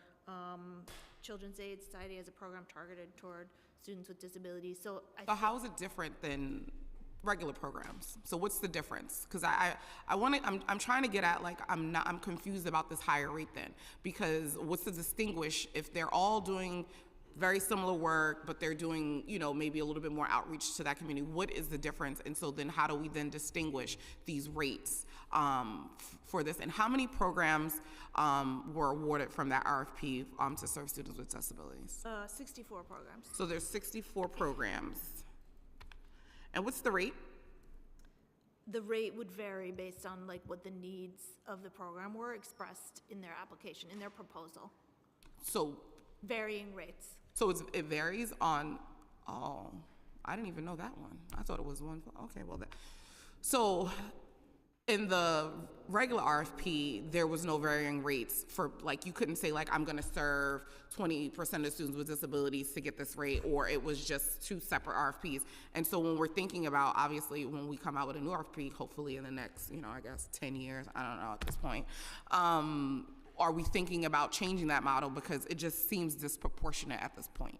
[SPEAKER 5] Children's Aid Society has a program targeted toward students with disabilities. So
[SPEAKER 2] how is it different than regular programs? So what's the difference? Because I'm trying to get at, like, I'm confused about this higher rate then, because what's to distinguish if they're all doing very similar work, but they're doing, you know, maybe a little bit more outreach to that community? What is the difference? And so then how do we then distinguish these rates for this? And how many programs were awarded from that RFP to serve students with disabilities?
[SPEAKER 5] 64 programs.
[SPEAKER 2] So there's 64 programs. And what's the rate?
[SPEAKER 5] The rate would vary based on like what the needs of the program were expressed in their application, in their proposal.
[SPEAKER 2] So
[SPEAKER 5] varying rates.
[SPEAKER 2] So it varies on, oh, I didn't even know that one. I thought it was one. Okay, well, so in the regular RFP, there was no varying rates for, like, you couldn't say, like, I'm going to serve 20% of students with disabilities to get this rate, or it was just two separate RFPs. And so when we're thinking about, obviously, when we come out with a new RFP, hopefully in the next, you know, I guess 10 years, I don't know at this point, are we thinking about changing that model, because it just seems disproportionate at this point?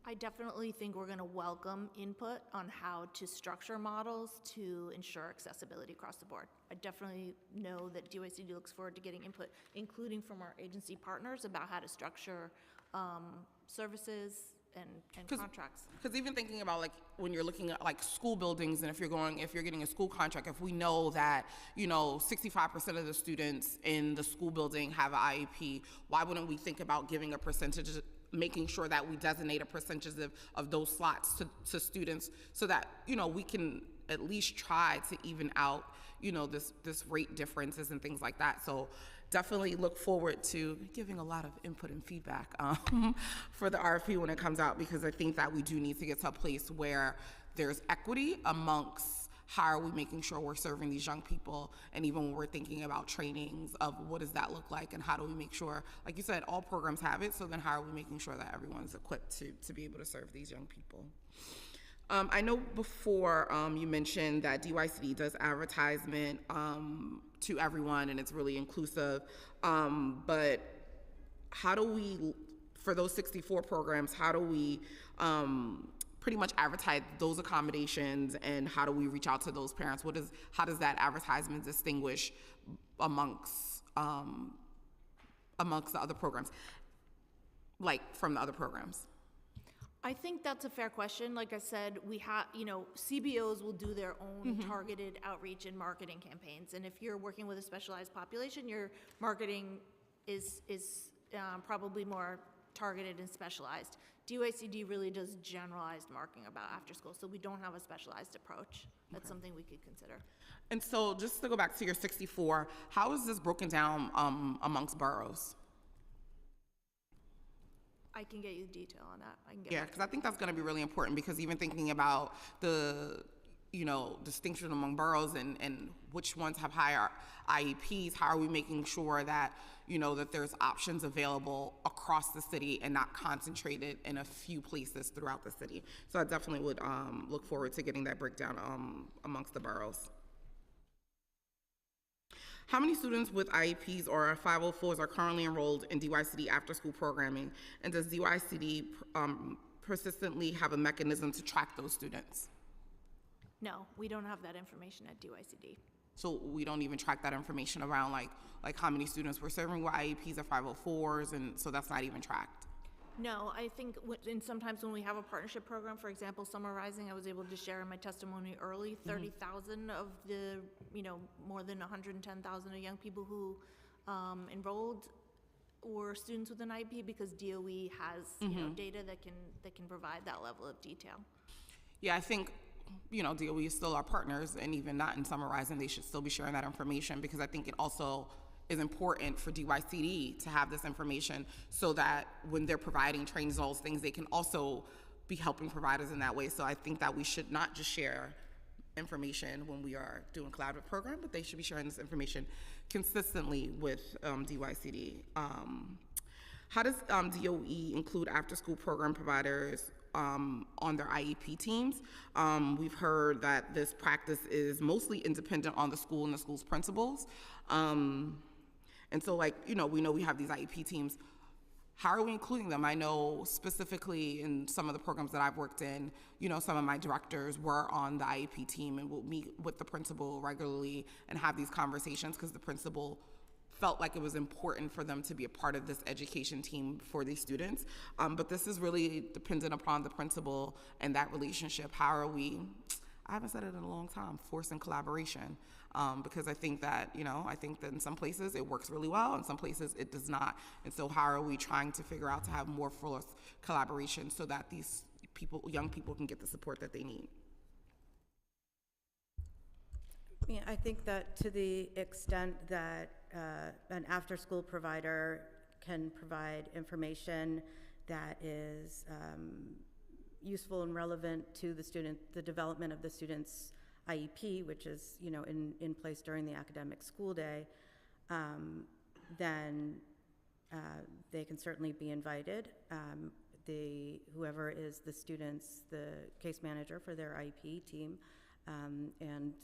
[SPEAKER 5] I definitely think we're going to welcome input on how to structure models to ensure accessibility across the board. I definitely know that DYCD looks forward to getting input, including from our agency partners, about how to structure services and contracts.
[SPEAKER 2] Because even thinking about, like, when you're looking at, like, school buildings, and if you're getting a school contract, if we know that, you know, 65% of the students in the school building have an IEP, why wouldn't we think about giving a percentage, making sure that we designate a percentage of those slots to students, so that, you know, we can at least try to even out, you know, this rate differences and things like that. So definitely look forward to giving a lot of input and feedback for the RFP when it comes out, because I think that we do need to get to a place where there's equity amongst how are we making sure we're serving these young people, and even when we're thinking about trainings of what does that look like, and how do we make sure, like you said, all programs have it, so then how are we making sure that everyone's equipped to be able to serve these young people? I know before you mentioned that DYCD does advertisement to everyone, and it's really inclusive, but how do we, for those 64 programs, how do we pretty much advertise those accommodations, and how do we reach out to those parents? How does that advertisement distinguish amongst amongst the other programs, like from the other programs?
[SPEAKER 5] I think that's a fair question. Like I said, we have, CBOs will do their own targeted outreach and marketing campaigns. And if you're working with a specialized population, your marketing is probably more targeted and specialized. DYCD really does generalized marketing about after school, so we don't have a specialized approach. That's something we could consider.
[SPEAKER 2] And so just to go back to your 64, how is this broken down amongst boroughs?
[SPEAKER 5] I can get you the detail on that.
[SPEAKER 2] Yeah, because I think that's going to be really important, because even thinking about the, distinction among boroughs and which ones have higher IEPs, how are we making sure that, that there's options available across the city and not concentrated in a few places throughout the city? So I definitely would look forward to getting that breakdown amongst the boroughs. How many students with IEPs or 504s are currently enrolled in DYCD after-school programming? And does DYCD persistently have a mechanism to track those students?
[SPEAKER 5] No, we don't have that information at DYCD.
[SPEAKER 2] So we don't even track that information around like how many students we're serving with IEPs or 504s, and so that's not even tracked?
[SPEAKER 5] No, I think sometimes when we have a partnership program, for example, Summer Rising, I was able to share in my testimony early, 30,000 of the, more than 110,000 of young people who enrolled were students with an IEP, because DOE has, data that can provide that level of detail.
[SPEAKER 2] Yeah, I think, DOE is still our partners, and even not in Summer Rising, they should still be sharing that information, because I think it also is important for DYCD to have this information so that when they're providing trainings and all those things, they can also be helping providers in that way. So I think that we should not just share information when we are doing collaborative program, but they should be sharing this information consistently with DYCD. How does DOE include after-school program providers on their IEP teams? We've heard that this practice is mostly independent on the school and the school's principals. And so, we know we have these IEP teams. How are we including them? I know specifically in some of the programs that I've worked in, some of my directors were on the IEP team and will meet with the principal regularly and have these conversations, because the principal felt like it was important for them to be a part of this education team for these students. But this is really dependent upon the principal and that relationship. How are we, I haven't said it in a long time, forcing collaboration? Because I think that, in some places it works really well, in some places it does not. And so how are we trying to figure out to have more forced collaboration so that these young people can get the support that they need?
[SPEAKER 7] Yeah, I think that to the extent that an after-school provider can provide information that is useful and relevant to the development of the student's IEP, which is, in place during the academic school day, then they can certainly be invited. Whoever is the case manager for their IEP team, and,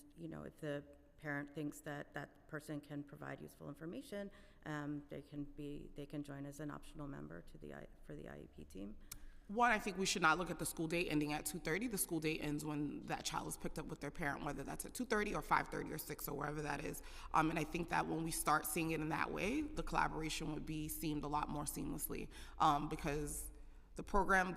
[SPEAKER 7] if the parent thinks that that person can provide useful information, they can join as an optional member for the IEP team.
[SPEAKER 2] One, I think we should not look at the school day ending at 2:30. The school day ends when that child is picked up with their parent, whether that's at 2:30 or 5:30 or 6 or wherever that is. And I think that when we start seeing it in that way, the collaboration would be seemed a lot more seamlessly, because the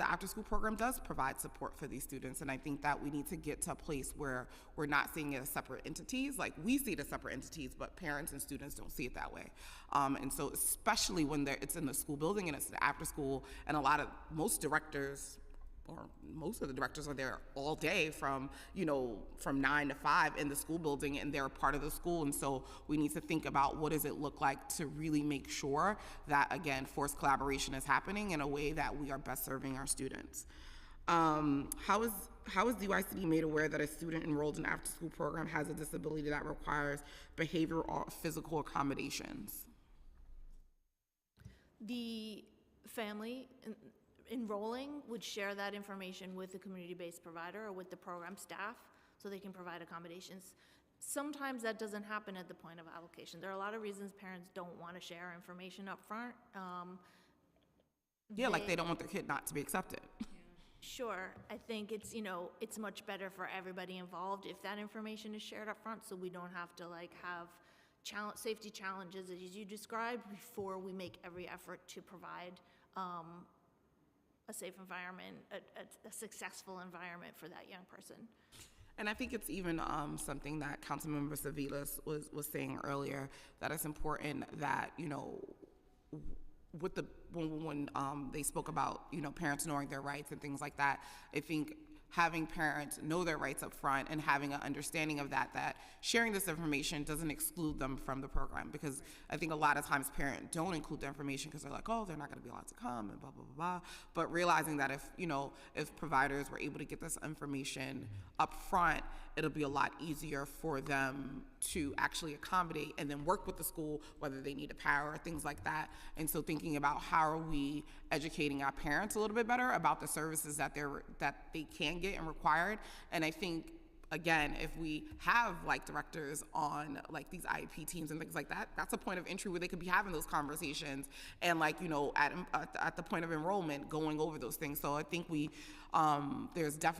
[SPEAKER 2] after-school program does provide support for these students, and I think that we need to get to a place where we're not seeing it as separate entities. Like, we see it as separate entities, but parents and students don't see it that way. And so especially when it's in the school building and it's the after-school, and most directors, or most of the directors, are there all day from 9 to 5 in the school building, and they're a part of the school. And so we need to think about what does it look like to really make sure that, again, forced collaboration is happening in a way that we are best serving our students. How is DYCD made aware that a student enrolled in an after-school program has a disability that requires behavioral or physical accommodations?
[SPEAKER 5] The family enrolling would share that information with the community-based provider or with the program staff so they can provide accommodations. Sometimes that doesn't happen at the point of application. There are a lot of reasons parents don't want to share information up front.
[SPEAKER 2] Like they don't want their kid not to be accepted.
[SPEAKER 5] Sure, I think it's much better for everybody involved if that information is shared up front, so we don't have to have safety challenges as you described before we make every effort to provide a safe environment, a successful environment for that young person.
[SPEAKER 2] And I think it's even something that Councilmember Savilas was saying earlier, that it's important that, you know, with the when they spoke about, you know, parents knowing their rights and things like that, I think having parents know their rights up front and having an understanding of that sharing this information doesn't exclude them from the program, because I think a lot of times parents don't include the information because they're like, oh, they're not going to be allowed to come and blah, blah, blah, blah. But realizing that if providers were able to get this information up front, it'll be a lot easier for them to actually accommodate and then work with the school, whether they need a power or things like that. And so thinking about how are we educating our parents a little bit better about the services that they can get and required. And I think, again, if we have like directors on like these IEP teams and things like that, that's a point of entry where they could be having those conversations and, like, you know, at the point of enrollment, going over those things. So I think there's definitely